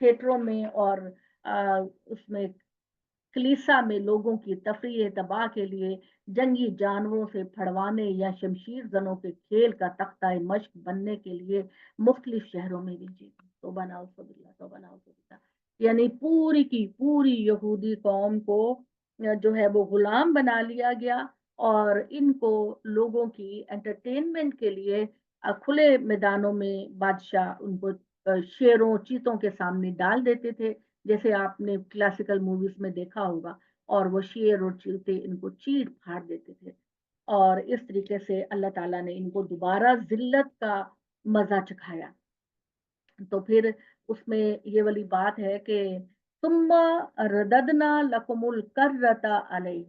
थिएटरों में और उसमें कलीसा में लोगों की तफरीह तबाह के लिए जंगी जानवरों से फड़वाने या शमशीर जनों के खेल का तख्ता मश्क बनने के लिए मुख्तलिफ शहरों में भेजे। तौबा नाउज़ुबिल्लाह, तौबा नाउज़ुबिल्लाह। यानी पूरी की पूरी यहूदी कौम को जो है वो गुलाम बना लिया गया, और इनको लोगों की एंटरटेनमेंट के लिए खुले मैदानों में बादशाह उनको शेरों चीतों के सामने डाल देते थे, जैसे आपने क्लासिकल मूवीज में देखा होगा। और वो शेर और चीते इनको चीर फाड़ देते थे। और इस तरीके से अल्लाह ताला ने इनको दोबारा जिल्लत का मजा चखाया। तो फिर उसमें ये वाली बात है कि सुम्मा रददना लकुमुल कररता अलैहि।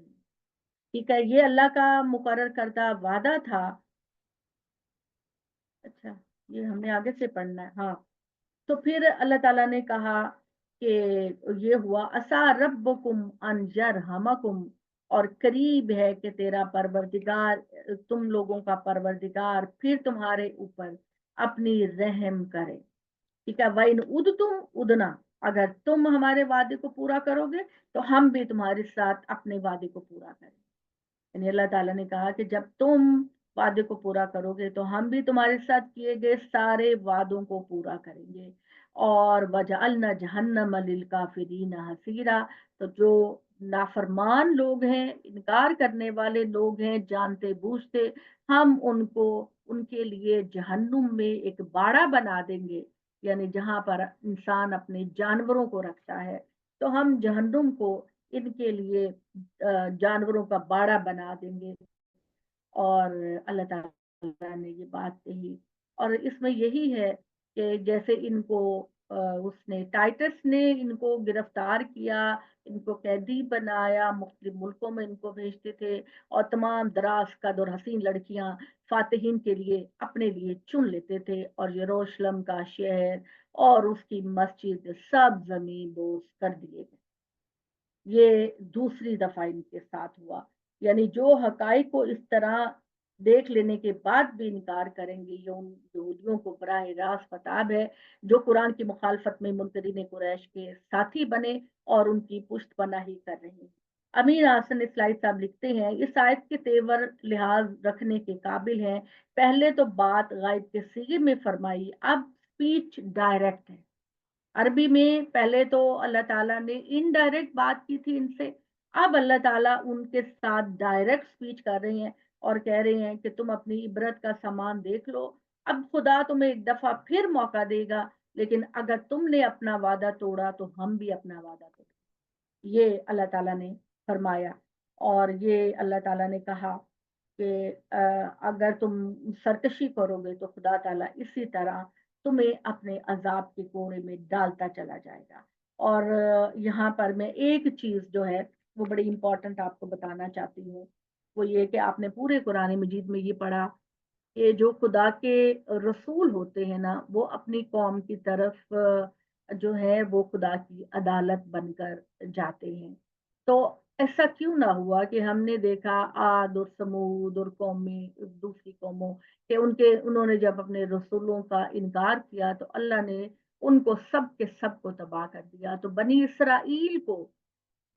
ठीक है, ये अल्लाह का मुकर्रर करदा वादा था। अच्छा, ये हमने आगे से पढ़ना है। हाँ, तो फिर अल्लाह ताला ने कहा कि ये हुआ असा रब्बुकुम अन यरहमकुम, और करीब है कि तेरा परवरदिगार, तुम लोगों का परवरदिगार फिर तुम्हारे ऊपर अपनी रहम करे। ठीक है, वइन उद तुम उदना, अगर तुम हमारे वादे को पूरा करोगे तो हम भी तुम्हारे साथ अपने वादे को पूरा करें। यानी अल्लाह ताला ने कहा कि जब तुम वादे को पूरा करोगे तो हम भी तुम्हारे साथ किए गए सारे वादों को पूरा करेंगे। और वजअलना जहन्नम लिल काफिरीन हसीरा, तो जो नाफरमान लोग हैं, इनकार करने वाले लोग हैं, जानते बूझते, हम उनको उनके लिए जहन्नुम में एक बाड़ा बना देंगे। यानी जहां पर इंसान अपने जानवरों को रखता है, तो हम जहन्नुम को इनके लिए जानवरों का बाड़ा बना देंगे। और अल्लाह ताला ने ये बात कही। और इसमें यही है कि जैसे इनको उसने टाइटस ने इनको गिरफ्तार किया, इनको कैदी बनाया, मुख्तलिफ मुल्कों में इनको भेजते थे, और तमाम दराज कद और हसीन लड़कियां फातिहीन के लिए अपने लिए चुन लेते थे, और यरूशलेम का शहर और उसकी मस्जिद सब जमीन बोस कर दिए गए। ये दूसरी दफा इनके साथ हुआ। यानी जो हकाइक को इस तरह देख लेने के बाद भी इनकार करेंगे, ये उन यहूदियों को बराह रास्त खताब है जो कुरान की मुखालफत में मुनकरीन कुरैश के साथी बने और उनकी पुष्ट पनाही कर रहे हैं। अमीर हसन इस्लाई साहब लिखते हैं, इस आयत के तेवर लिहाज रखने के काबिल हैं। पहले तो बात गायब के सीगे में फरमाई, अब स्पीच डायरेक्ट है। अरबी में पहले तो अल्लाह ताला ने इनडायरेक्ट बात की थी इनसे, अब अल्लाह ताला उनके साथ डायरेक्ट स्पीच कर रहे हैं और कह रहे हैं कि तुम अपनी इबरत का सामान देख लो। अब खुदा तुम्हें एक दफा फिर मौका देगा, लेकिन अगर तुमने अपना वादा तोड़ा तो हम भी अपना वादा तोड़ेंगे। ये अल्लाह ताला ने फरमाया। और ये अल्लाह ताला ने कहा कि अगर तुम सरकशी करोगे तो खुदा ताला इसी तरह तुम्हें अपने अजाब के कोड़े में डालता चला जाएगा। और यहाँ पर मैं एक चीज जो है वो बड़ी इंपॉर्टेंट आपको बताना चाहती हूँ, वो ये कि आपने पूरे कुरान मजीद में ये पढ़ा कि जो खुदा के रसूल होते हैं ना, वो अपनी कौम की तरफ जो है वो खुदा की अदालत बनकर जाते हैं। तो ऐसा क्यों ना हुआ कि हमने देखा आद और समूद और कौमें, दूसरी कौमों के उन्होंने जब अपने रसूलों का इनकार किया तो अल्लाह ने उनको सब के सब को तबाह कर दिया। तो बनी इसराइल को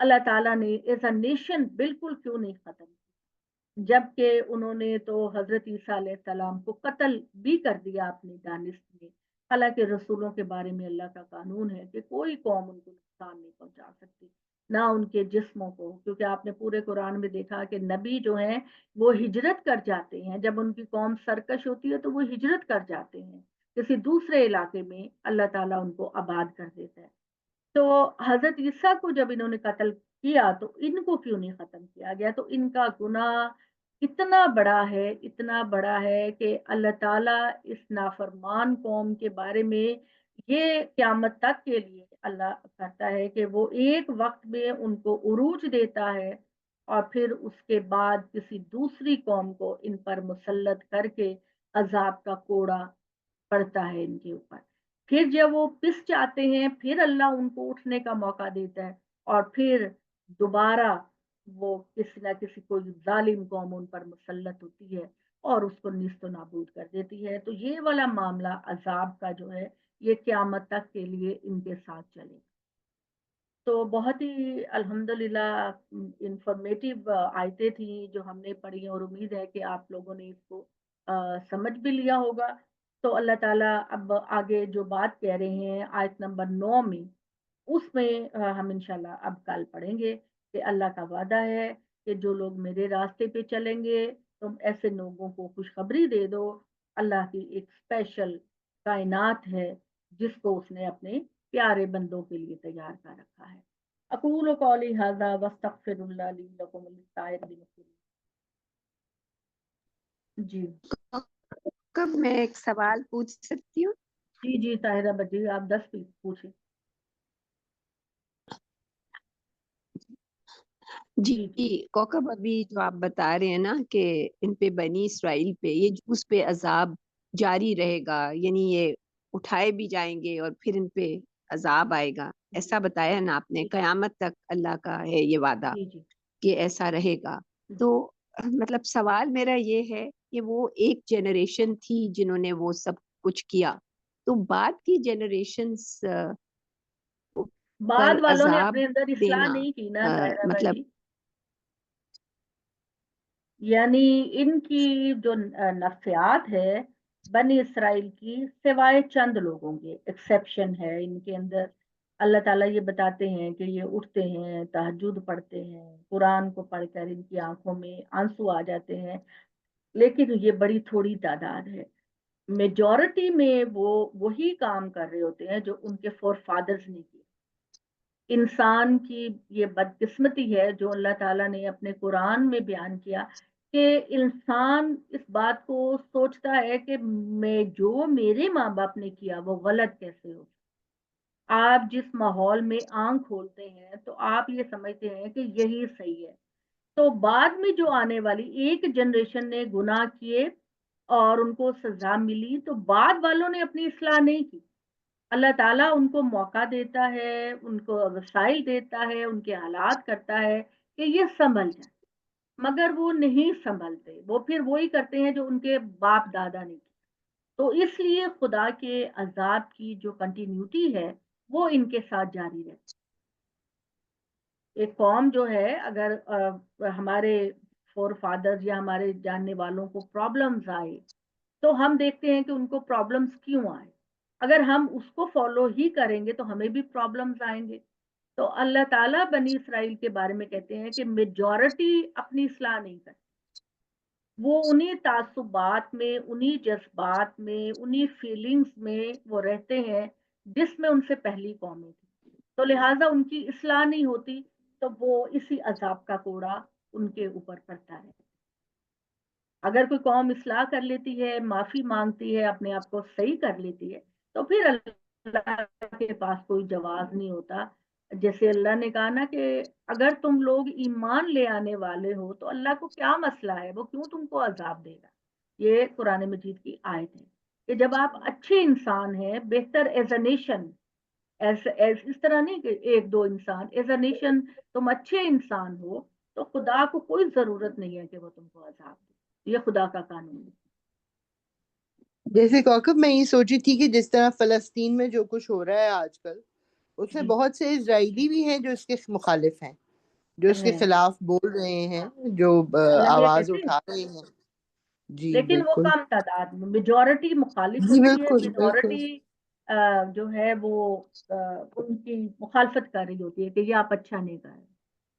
अल्लाह ताला ने एज अ नेशन बिल्कुल क्यों नहीं खत्म किया? जबकि उन्होंने तो हजरत ईसा अलैहिस्सलाम को कत्ल भी कर दिया अपनी दानिश में। हालांकि रसूलों के बारे में अल्लाह का कानून है कि कोई कौम उनको नुकसान नहीं पहुंचा सकती, ना उनके जिस्मों को, क्योंकि आपने पूरे कुरान में देखा कि नबी जो हैं वो हिजरत कर जाते हैं। जब उनकी कौम सरकश होती है तो वो हिजरत कर जाते हैं किसी दूसरे इलाके में, अल्लाह ताला उनको आबाद कर देता है। तो हजरत ईसा को जब इन्होंने कत्ल किया तो इनको क्यों नहीं खत्म किया गया? तो इनका गुनाह इतना बड़ा है, इतना बड़ा है कि अल्लाह ताला इस नाफरमान कौम के बारे में ये क़यामत तक के लिए अल्लाह कहता है कि वो एक वक़्त में उनको उरूज देता है और फिर उसके बाद किसी दूसरी कौम को इन पर मुसल्लत करके अज़ाब का कोड़ा पड़ता है इनके ऊपर। फिर जब वो पिस जाते हैं, फिर अल्लाह उनको उठने का मौका देता है और फिर दोबारा वो किसी न किसी कोई ज़ालिम कौम उन पर मुसल्लत होती है और उसको निस्तो नाबूद कर देती है। तो ये वाला मामला अज़ाब का जो है, ये क़यामत तक के लिए इनके साथ चलेगा। तो बहुत ही अल्हम्दुलिल्लाह इंफॉर्मेटिव आयतें थी जो हमने पढ़ी और उम्मीद है कि आप लोगों ने इसको समझ भी लिया होगा। तो अल्लाह ताला अब आगे जो बात कह रहे हैं आयत नंबर 9 में, उसमें हम इंशाल्लाह अब कल पढ़ेंगे कि अल्लाह का वादा है कि जो लोग मेरे रास्ते पे चलेंगे, तुम ऐसे लोगों को खुशखबरी दे दो। अल्लाह की एक स्पेशल कायनात है जिसको उसने अपने प्यारे बंदों के लिए तैयार कर रखा है। अक़ूलु क़ौली हाज़ा वस्तग़फ़िरुल्लाह ली वलकुम लिस्साइरिल मुस्लिमीन। जी। कब मैं एक सवाल पूछ सकती हूँ? जी, ताहिरा बजी, आप 10 पूछें। जी, जी। कौकब अभी जो आप बता रहे हैं ना कि इन पे बनी इसराइल पे ये उस पे अजाब जारी रहेगा, यानी ये उठाए भी जाएंगे और फिर इन पे अजाब आएगा, ऐसा बताया ना आपने। जी, कयामत तक अल्लाह का है ये वादा जी। कि ऐसा रहेगा। जी। तो मतलब सवाल मेरा ये है कि वो एक जनरेशन थी जिन्होंने वो सब कुछ किया, तो बाद की जनरेशंस पर बाद वालों ने अजाब अपने अंदर इस्लाह देना नहीं की ना ताहिरा मतलब बाजी। यानी इनकी जो नफ्सियात है बनी इसराइल की, सिवाय चंद लोगों के एक्सेप्शन है इनके अंदर। अल्लाह ताला ये बताते हैं कि ये उठते हैं, तहज्जुद पढ़ते हैं, कुरान को पढ़कर इनकी आंखों में आंसू आ जाते हैं, लेकिन ये बड़ी थोड़ी तादाद है। मेजॉरिटी में वो वही काम कर रहे होते हैं जो उनके फोर फादर्स ने किए। इंसान की ये बदकिस्मती है जो अल्लाह ताला ने अपने कुरान में बयान किया कि इंसान इस बात को सोचता है कि मैं जो मेरे माँ बाप ने किया वो गलत कैसे हो। आप जिस माहौल में आंख खोलते हैं तो आप ये समझते हैं कि यही सही है। तो बाद में जो आने वाली एक जनरेशन ने गुनाह किए और उनको सजा मिली, तो बाद वालों ने अपनी इस्लाह नहीं की। अल्लाह ताला उनको मौका देता है, उनको वसाइल देता है, उनके हालात करता है कि ये संभल जाए, मगर वो नहीं संभलते। वो फिर वही करते हैं जो उनके बाप दादा ने किया। तो इसलिए खुदा के अज़ाब की जो कंटिन्यूटी है, वो इनके साथ जारी रहती है। एक कौम जो है अगर हमारे फोर फादर्स या हमारे जानने वालों को प्रॉब्लम्स आए, तो हम देखते हैं कि उनको प्रॉब्लम्स क्यों आए। अगर हम उसको फॉलो ही करेंगे तो हमें भी प्रॉब्लम्स आएंगे। तो अल्लाह ताला बनी इसराइल के बारे में कहते हैं कि मेजॉरिटी अपनी इस्लाह नहीं करती। वो उन्हीं तासुबात में, उन्हीं जज्बात में, उन्हीं फीलिंग्स में वो रहते हैं जिसमें उनसे पहली कौमें थी। तो लिहाजा उनकी इस्लाह नहीं होती, तो वो इसी अजाब का कोड़ा उनके ऊपर पड़ता है। अगर कोई कौम इस्लाह कर लेती है, माफी मांगती है, अपने आप को सही कर लेती है, तो फिर अल्लाह के पास कोई जवाब नहीं होता। जैसे अल्लाह ने कहा ना कि अगर तुम लोग ईमान ले आने वाले हो तो अल्लाह को क्या मसला है, वो क्यों तुमको अजाब देगा। ये कुरान मजीद की आयत है कि जब आप अच्छे इंसान हैं, बेहतर एज अ नेशन, एज इस तरह नहीं कि एक दो इंसान, एज अ नेशन तुम अच्छे इंसान हो, तो खुदा को कोई जरूरत नहीं है कि वो तुमको अजाब दे। ये खुदा का कानून है। जैसे कौकब मैं ये सोची थी कि जिस तरह फलस्तीन में जो कुछ हो रहा है आजकल, उसमें जी। बहुत से इजरायली भी हैं जो इसके मुखालिफ हैं। جو اس کے ہیں। خلاف بول رہے ہیں، جو اللہ میاں آواز کہتے ہیں اٹھا رہے ہیں. جی لیکن وہ بالکل. کم تعداد میں، میجورٹی مخالف جی ہوتی ہے، بالکل بالکل. میجورٹی جو ہے وہ ان کی مخالفت کر رہی ہوتی ہے کہ یہ آپ اچھا نہیں کر رہے.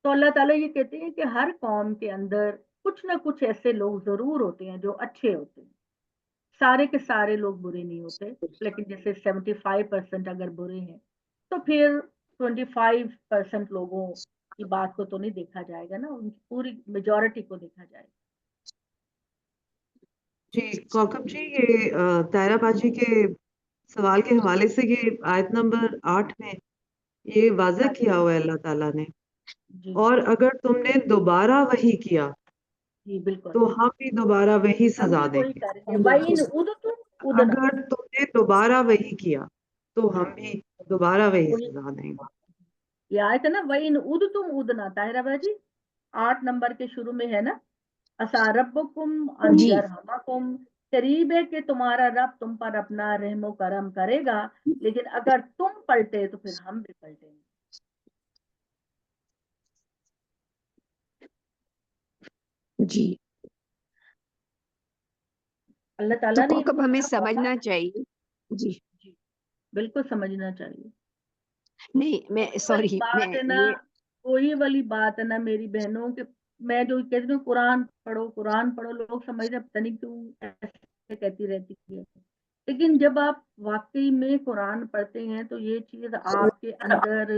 تو اللہ تعالیٰ یہ کہتے ہیں کہ ہر قوم کے اندر کچھ نہ کچھ ایسے لوگ ضرور ہوتے ہیں جو اچھے ہوتے ہیں. سارے کے سارے لوگ برے نہیں ہوتے، لیکن جیسے 75% اگر برے ہیں تو پھر 25% لوگوں کی بات کو تو نہیں دیکھا جائے گا نا، ان کی پوری میجورٹی کو دیکھا جائے گا. جی کوکب جی، یہ طاہرہ باجی کے سوال کے حوالے سے یہ آیت نمبر 8 میں یہ واضح کیا ہوا ہے اللہ تعالیٰ نے، جی اور اگر تم نے دوبارہ وہی کیا جی بالکل، تو ہم بھی دوبارہ وہی ہم سزا بھی دیں وہی گے. کریں گے. وَإِنْ عُدْتُمْ عُدْنَا، اگر تم نے دوبارہ وہی کیا تو ہم بھی دوبارہ وہی وہی سزا دیں گے. یہ آیت ہے نا، وَإِنْ عُدْتُمْ عُدْنَا، طاہرہ باجی 8 نمبر کے شروع میں ہے نا، عَسَىٰ رَبُّكُمْ أَن جی يَرْحَمَكُمْ، قریب ہے کہ تمہارا رب تم پر اپنا رحم و کرم کرے گا، لیکن اگر تم پلٹے تو پھر ہم بھی پلٹیں گے. جی. اللہ تو تعالیٰ نے ان کوکب کو ہمیں بڑا موقع سمجھنا چاہیے. جی جی بالکل سمجھنا چاہیے. نہیں، میں وہی والی سوری، میں بات ہے نا، یہ وہی والی بات ہے نا میری بہنوں کہ میں جو کہتی ہوں قرآن پڑھو قرآن پڑھو، لوگ سمجھتے ہیں پتہ نہیں کیوں ایسے کہتی رہتی ہے. لیکن جب آپ واقعی میں قرآن پڑھتے ہیں تو یہ چیز آپ کے اندر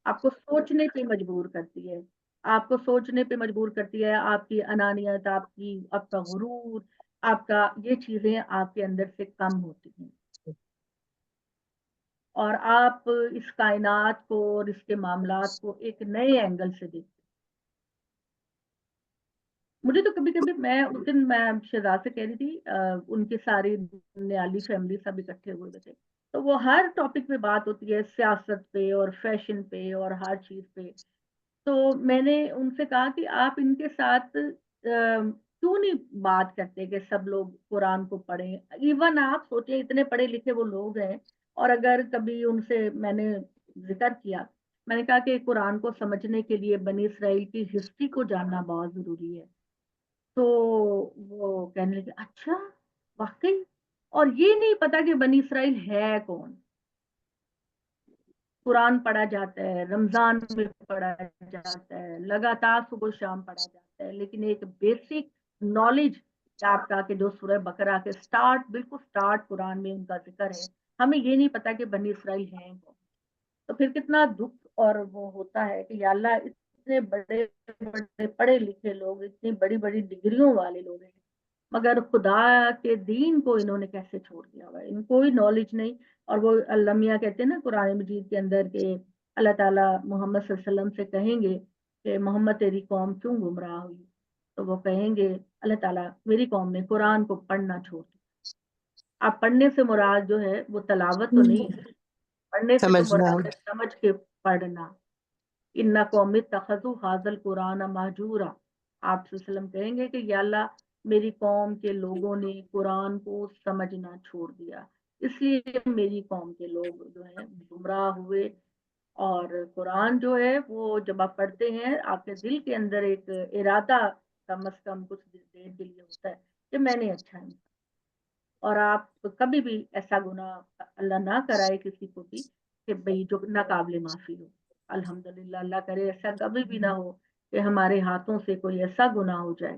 آپ کو سوچنے پہ مجبور کرتی ہے، آپ کو سوچنے پہ مجبور کرتی ہے. آپ کی انانیت، آپ کا غرور، آپ کا یہ چیزیں آپ کے اندر سے کم ہوتی ہیں، اور آپ اس کائنات کو اور اس کے معاملات کو ایک نئے اینگل سے دیکھتے. مجھے تو کبھی کبھی میں اس دن میں شہزاد سے کہہ رہی تھی ان کی ساری نیالی فیملی سب اکٹھے ہوئے تھے، تو وہ ہر ٹاپک پہ بات ہوتی ہے، سیاست پہ اور فیشن پہ اور ہر چیز پہ. تو میں نے ان سے کہا کہ آپ ان کے ساتھ کیوں نہیں بات کرتے کہ سب لوگ قرآن کو پڑھیں. ایون آپ سوچیں اتنے پڑھے لکھے وہ لوگ ہیں، اور اگر کبھی ان سے میں نے ذکر کیا، میں نے کہا کہ قرآن کو سمجھنے کے لیے بنی اسرائیل کی ہسٹری کو جاننا بہت ضروری ہے. تو وہ کہنے لگے اچھا واقعی، اور یہ نہیں پتا کہ بنی اسرائیل ہے کون. قرآن پڑھا جاتا ہے، رمضان میں پڑھا جاتا ہے، لگاتار صبح شام پڑھا جاتا ہے، لیکن ایک بیسک نالج آپ کا کہ جو سورہ بقرہ کے بالکل سٹارٹ قرآن میں ان کا ذکر ہے، ہمیں یہ نہیں پتا کہ بنی اسرائیل ہیں کون. تو پھر کتنا دکھ اور وہ ہوتا ہے کہ یا اللہ اتنے بڑے بڑے پڑھے لکھے لوگ، اتنی بڑی بڑی ڈگریوں والے لوگ ہیں، مگر خدا کے دین کو انہوں نے کیسے چھوڑ دیا ہوا ہے، ان کو کوئی نالج نہیں. اور وہ اللہ میاں کہتے ہیں نا قرآن مجید کے اندر کہ اللہ تعالیٰ محمد صلی اللہ علیہ وسلم سے کہیں گے کہ محمد تیری قوم کیوں گمراہ ہوئی، تو وہ کہیں گے اللہ تعالیٰ میری قوم نے قرآن کو پڑھنا چھوڑ دیا. آپ پڑھنے سے مراد جو ہے وہ تلاوت تو نہیں ہے، پڑھنے سے تو سمجھنا. مراد ہے سمجھ کے پڑھنا. ان قوم اتخذوا ھذا القرآن مہجورا، آپ صلی اللہ علیہ وسلم کہیں گے کہ یا اللہ میری قوم کے لوگوں نے قرآن کو سمجھنا چھوڑ دیا، اس لیے میری قوم کے لوگ جو ہیں گمراہ ہوئے. اور قرآن جو ہے وہ جب آپ پڑھتے ہیں آپ کے دل کے اندر ایک ارادہ کم از کم کچھ دیر کے لیے ہوتا ہے کہ میں نے اچھا نہیں. اور آپ کبھی بھی ایسا گناہ اللہ نہ کرائے کسی کو بھی کہ بھئی جو ناقابل معافی ہو. الحمدللہ اللہ کرے ایسا کبھی بھی نہ ہو کہ ہمارے ہاتھوں سے کوئی ایسا گناہ ہو جائے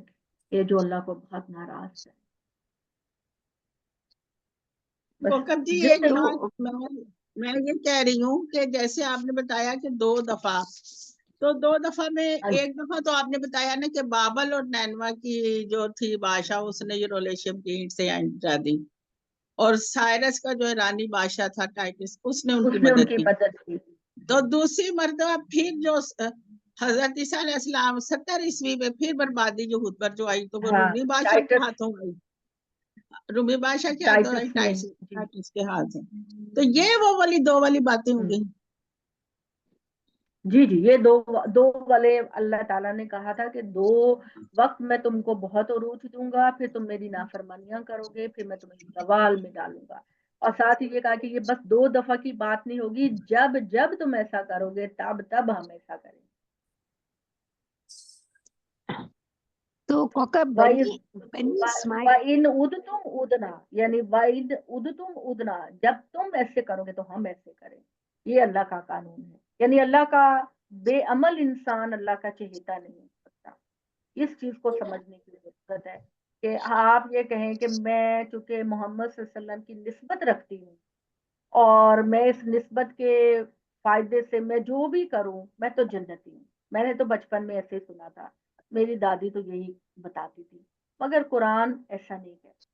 کہ جو اللہ کو بہت ناراض کرے. بس کوکب جی ایک جتنے بات میں یہ کہہ رہی ہوں کہ جیسے آپ نے بتایا کہ 2 دفعہ، تو 2 دفعہ میں ایک دفعہ تو آپ نے بتایا نا کہ بابل اور نینوا کی جو تھی بادشاہ اس نے یہ ریلیشن کی اینٹ سے انجا دی، اور سائرس کا جو ایرانی بادشاہ تھا ٹائٹس اس نے ان کی مدد کی. تو دوسری مرتبہ پھر جو حضرت عیسیٰ علیہ السلام 70 عیسوی میں پھر بربادی یہود پر جو آئی تو وہ رومی بادشاہ کے ہاتھوں آئی، رومی بادشاہ کے ہاتھوں آئی، ٹائٹس کے ہاتھ. تو یہ وہ والی 2 والی باتیں ہو گئی. جی یہ دو والے اللہ تعالیٰ نے کہا تھا کہ 2 وقت میں تم کو بہت عروج دوں گا، پھر تم میری نافرمانیاں کرو گے، پھر میں تمہیں زوال میں ڈالوں گا. اور ساتھ ہی یہ کہا کہ یہ بس 2 دفعہ کی بات نہیں ہوگی، جب تم ایسا کرو گے تب ہم ایسا کریں گے. तो कोका वाइन बनी इस्माइल वाइन उदतुम उदना, यानी वाइन उदतुम उदना, जब तुम ऐसे करोगे तो हम ऐसे करें। ये अल्लाह का कानून है, यानी अल्लाह का बेअमल इंसान अल्लाह का चहेता नहीं हो सकता। इस चीज को समझने की जरूरत है कि आप ये कहें कि मैं चूंकि मोहम्मद सल्लल्लाहु अलैहि वसल्लम की निस्बत रखती हूँ और मैं इस निस्बत के फायदे से मैं जो भी करूं मैं तो जन्नती हूँ। मैंने तो बचपन में ऐसे ही सुना था, मेरी दादी तो यही बताती थी, मगर कुरान ऐसा नहीं कहता।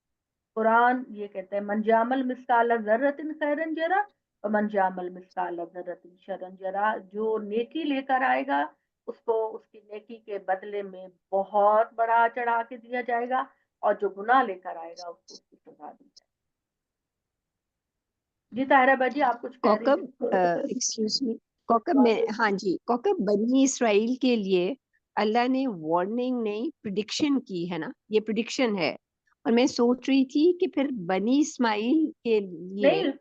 कुरान ये कहता है मन जामल मिस्काल जर्रतिन खैरन जरा और मन जामल मिस्काल जर्रतिन शरन जरा, जो नेकी लेकर आएगा उसको उसकी नेकी के बदले में बहुत बड़ा चढ़ा के दिया जाएगा, और जो गुनाह लेकर आएगा उसको उसकी सजा दी जाएगी। जी ताहिरा बाजी, आप कुछ कह रही कोकब थी? एक्सक्यूज मी कोकब में, हाँ जी, कोकब बनी इसराइल के लिए अल्लाह ने वार्निंग नहीं प्रिडिक्शन की है ना, ये प्रिडिक्शन है। और मैं सोच रही थी कि फिर बनी इस्माइल के लिए नहीं,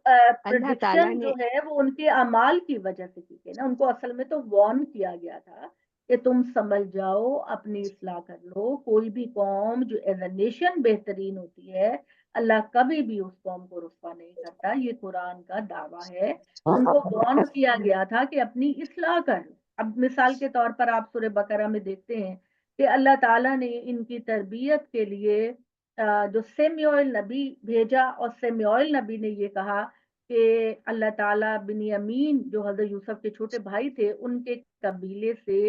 अल्लाह ताला प्रिडिक्शन जो ने, है वो उनके अमाल की वजह से की है ना, उनको असल में तो वार्न किया गया था कि तुम समझ जाओ, अपनी इस्लाह कर लो। कोई भी कौम जो एज अ नेशन बेहतरीन होती है, अल्लाह कभी भी उस कौम को रुस्वा नहीं करता, ये कुरान का दावा है। उनको वार्न किया गया था कि अपनी इस्लाह कर। अब मिसाल के तौर पर आप सूरह बकरा में देखते हैं कि अल्लाह ताला ने इनकी तरबियत के लिए जो सेम्युएल नबी भेजा, और सेम्युएल नबी ने ये कहा कि अल्लाह ताला बिन्यामीन जो हजरत यूसुफ के छोटे भाई थे उनके कबीले से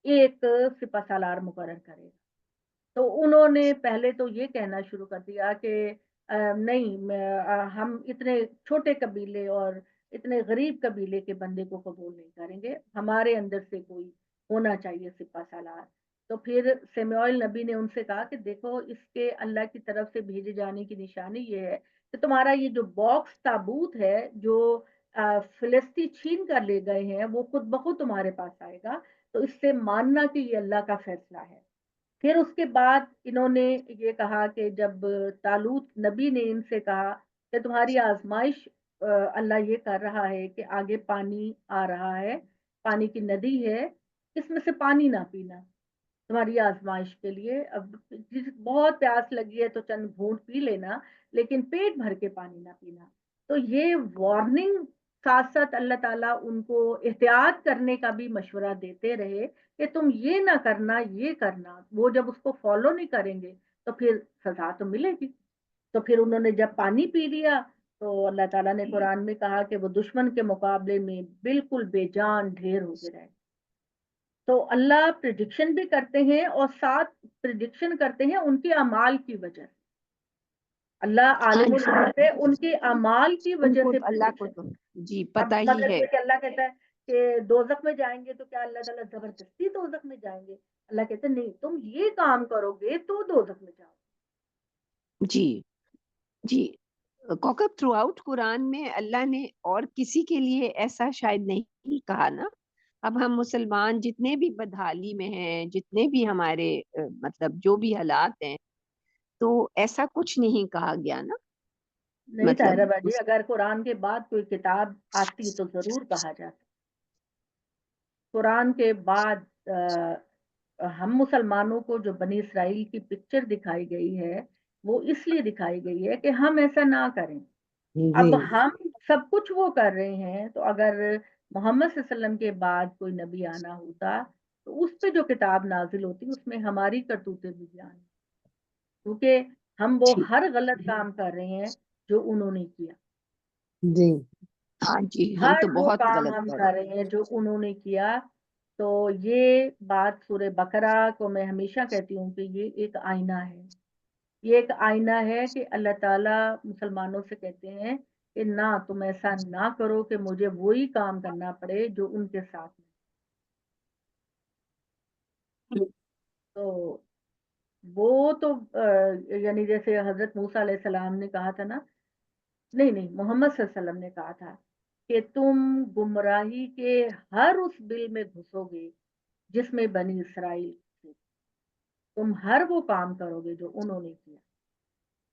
एक सिपह सालार मुकर्रर करेगा। तो उन्होंने पहले तो ये कहना शुरू कर दिया कि नहीं, हम इतने छोटे कबीले और इतने गरीब कबीले के बंदे को कबूल नहीं करेंगे, हमारे अंदर से कोई होना चाहिए सिपह सालार। तो फिर सेम्युएल नबी ने उनसे कहा कि देखो, इसके अल्लाह की तरफ से भेजे जाने की निशानी ये है कि तुम्हारा ये जो बॉक्स ताबूत है जो फिलिस्ती छीन कर ले गए हैं, वो खुद बखुद तुम्हारे पास आएगा। तो इससे मानना कि ये अल्लाह का फैसला है। फिर उसके बाद इन्होंने ये कहा कि जब तालूत नबी ने इनसे कहा कि तुम्हारी आजमाइश, अल्लाह ये कर रहा है कि आगे पानी आ रहा है, पानी की नदी है, इसमें से पानी ना पीना तुम्हारी आजमाइश के लिए। अब बहुत प्यास लगी है तो चंद घूंट पी लेना, लेकिन पेट भर के पानी ना पीना। तो ये वार्निंग, साथ साथ अल्लाह ताला उनको एहतियात करने का भी मशवरा देते रहे कि तुम ये ना करना, ये करना। वो जब उसको फॉलो नहीं करेंगे तो फिर सजा तो मिलेगी। तो फिर उन्होंने जब पानी पी लिया तो अल्लाह ताला ने कुरान में कहा कि वो दुश्मन के मुकाबले में बिल्कुल बेजान ढेर हो गए रहे। तो अल्लाह प्रिडिक्शन भी करते हैं और साथ प्रिडिक्शन करते हैं उनके अमाल की वजह से। अल्लाह हाँ आलिमुल जी, गैब है, उनके अमाल की वजह उनको से अल्लाह को प्रिडिक्शन। तो जी अब पता ही मतलब है। ये कि अल्लाह कहता है कि दोजख में जाएंगे तो क्या अल्लाह ताला जबरदस्ती दोजख में जाएंगे? अल्लाह कहते हैं नहीं, तुम ये काम करोगे तो दोजख में जाओ। जी जी, कौकब थ्रू आउट कुरान में अल्लाह ने और किसी के लिए ऐसा शायद नहीं कहा ना। अब हम मुसलमान जितने भी बदहाली में हैं, जितने भी हमारे मतलब जो भी हालात हैं, तो ऐसा कुछ नहीं कहा गया ना, नहीं ताहिरा मतलब बाजी, अगर कुरान के बाद कोई किताब आती तो जरूर कहा जाता। कुरान के बाद हम मुसलमानों को जो बनी इसराइल की पिक्चर दिखाई गई है वो इसलिए दिखाई गई है कि हम ऐसा ना करें। जी अब हम सब कुछ वो कर रहे हैं, तो अगर मोहम्मद सल्लल्लाहु अलैहि वसल्लम के बाद कोई नबी आना होता तो उस पे जो किताब नाजिल होती उसमें हमारी करतूतें भी बयान, क्योंकि हम वो जी हर गलत काम कर रहे हैं जो उन्होंने किया। जी हाँ जी, हम हर तो वो बहुत काम गलत हम कर कर रहे रहे हैं जो उन्होंने किया। तो ये बात सूरह बकरा को मैं हमेशा कहती हूँ कि ये एक आईना है। ये एक आईना है कि अल्लाह ताला मुसलमानों से कहते हैं कि ना, तुम ऐसा ना करो कि मुझे वही काम करना पड़े जो उनके साथ में। हैं। तो वो तो यानी जैसे हजरत मूसा अलैहिस्सलाम ने कहा था ना, नहीं नहीं, मोहम्मद सल्लल्लाहु अलैहि वसल्लम ने कहा था कि तुम गुमराही के हर उस बिल में घुसोगे जिसमें बनी इसराइल थे। तुम हर वो काम करोगे जो उन्होंने किया।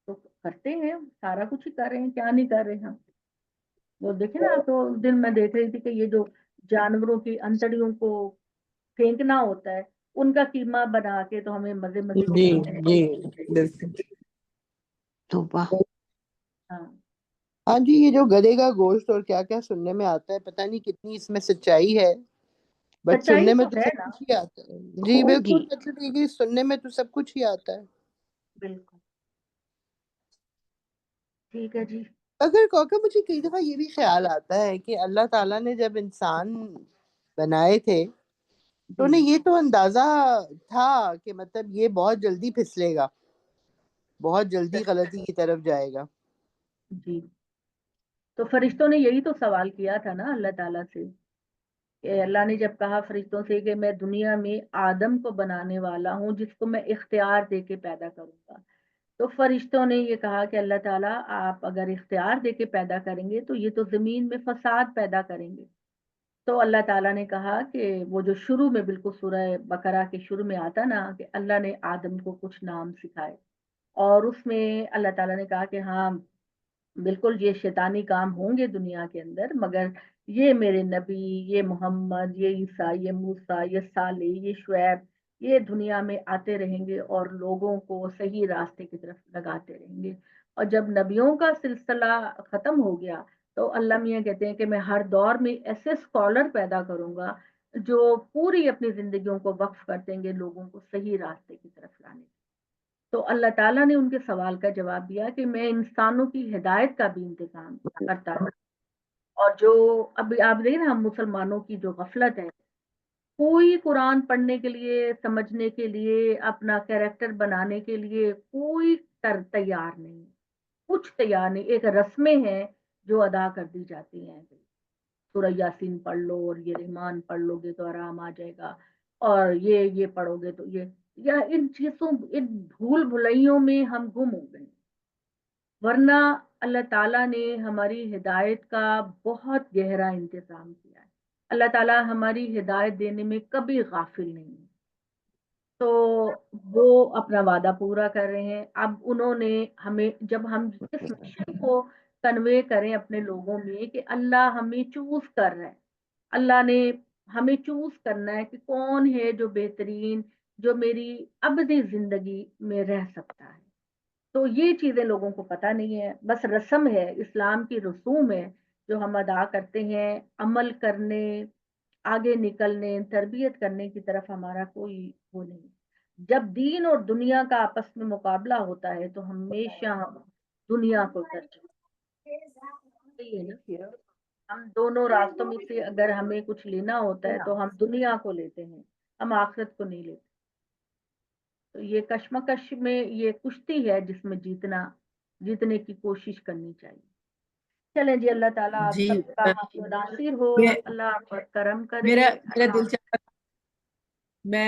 तो करते हैं, सारा कुछ ही कर रहे हैं, क्या नहीं कर रहे हम। वो देखे ना, तो उस दिन मैं देख रही थी कि ये जो जानवरों की अंतड़ियों को फेंकना होता है, ان کا قیمہ بنا کے تو ہمیں مزے مزے سے جی کھانا جی ہے۔ بالکل۔ تو واہ، ہاں ہاں جی، یہ جو گدھے کا گوشت اور کیا کیا سننے میں آتا ہے، پتہ نہیں کتنی اس میں سچائی ہے، بٹ سچائی سننے میں تو تو ہے سب نا، کچھ ہی آتا ہے۔ جی ہوگی۔ بالکل، مطلب یہ کہ سننے میں تو سب کچھ ہی آتا ہے۔ بالکل ٹھیک ہے جی۔ اگر کوکب، مجھے کئی دفعہ یہ بھی خیال آتا ہے کہ اللہ تعالیٰ نے جب انسان بنائے تھے تو جی انہیں یہ تو اندازہ تھا کہ مطلب یہ بہت جلدی پھسلے گا، بہت جلدی غلطی کی طرف جائے گا۔ جی، تو فرشتوں نے یہی تو سوال کیا تھا نا اللہ تعالیٰ سے، کہ اللہ نے جب کہا فرشتوں سے کہ میں دنیا میں آدم کو بنانے والا ہوں جس کو میں اختیار دے کے پیدا کروں گا، تو فرشتوں نے یہ کہا کہ اللہ تعالیٰ آپ اگر اختیار دے کے پیدا کریں گے تو یہ تو زمین میں فساد پیدا کریں گے۔ تو اللہ تعالیٰ نے کہا کہ وہ جو شروع میں بالکل سورہ بقرہ کے شروع میں آتا نا کہ اللہ نے آدم کو کچھ نام سکھائے، اور اس میں اللہ تعالیٰ نے کہا کہ ہاں بالکل یہ شیطانی کام ہوں گے دنیا کے اندر، مگر یہ میرے نبی، یہ محمد، یہ عیسیٰ، یہ موسیٰ، یہ صالح، یہ شعیب، یہ دنیا میں آتے رہیں گے اور لوگوں کو صحیح راستے کی طرف لگاتے رہیں گے۔ اور جب نبیوں کا سلسلہ ختم ہو گیا تو اللہ میاں کہتے ہیں کہ میں ہر دور میں ایسے اسکالر پیدا کروں گا جو پوری اپنی زندگیوں کو وقف کر دیں گے لوگوں کو صحیح راستے کی طرف لانے۔ تو اللہ تعالیٰ نے ان کے سوال کا جواب دیا کہ میں انسانوں کی ہدایت کا بھی انتظام کرتا ہوں، اور جو ابھی آپ دیکھیں نا ہم مسلمانوں کی جو غفلت ہے، کوئی قرآن پڑھنے کے لیے، سمجھنے کے لیے، اپنا کیریکٹر بنانے کے لیے کوئی تیار نہیں، کچھ تیار نہیں، ایک رسمیں ہیں جو ادا کر دی جاتی ہیں، سورہ یاسین پڑھ لو اور یہ رحمان پڑھ لو گے تو آرام آ جائے گا، اور یہ پڑھو گے تو یہ، یا ان چیزوں، ان بھول بھلائیوں میں ہم گم ہو گئے، ورنہ اللہ تعالیٰ نے ہماری ہدایت کا بہت گہرا انتظام کیا ہے۔ اللہ تعالیٰ ہماری ہدایت دینے میں کبھی غافل نہیں ہے، تو وہ اپنا وعدہ پورا کر رہے ہیں۔ اب انہوں نے ہمیں، جب ہم اس مشن کو کنوے کریں اپنے لوگوں میں کہ اللہ ہمیں چوز کر رہا ہے، اللہ نے ہمیں چوز کرنا ہے کہ کون ہے جو بہترین، جو میری ابدی زندگی میں رہ سکتا ہے، تو یہ چیزیں لوگوں کو پتہ نہیں ہے، بس رسم ہے، اسلام کی رسوم ہے جو ہم ادا کرتے ہیں، عمل کرنے، آگے نکلنے، تربیت کرنے کی طرف ہمارا کوئی وہ نہیں۔ جب دین اور دنیا کا آپس میں مقابلہ ہوتا ہے تو ہمیشہ ہم دنیا کو ترجیح دیتے ہیں نا، ہم دونوں راستوں میں سے اگر ہمیں کچھ لینا ہوتا ہے تو ہم دنیا کو لیتے ہیں، ہم آخرت کو نہیں لیتے۔ تو یہ کشمکش میں یہ کشتی ہے جس میں جیتنے کی کوشش کرنی چاہیے۔ چلیں جی، اللہ تعالیٰ آپ جی سب کا ناصر ہو، میں اللہ آپ پر کرم کرے۔ میرا دل چاہتا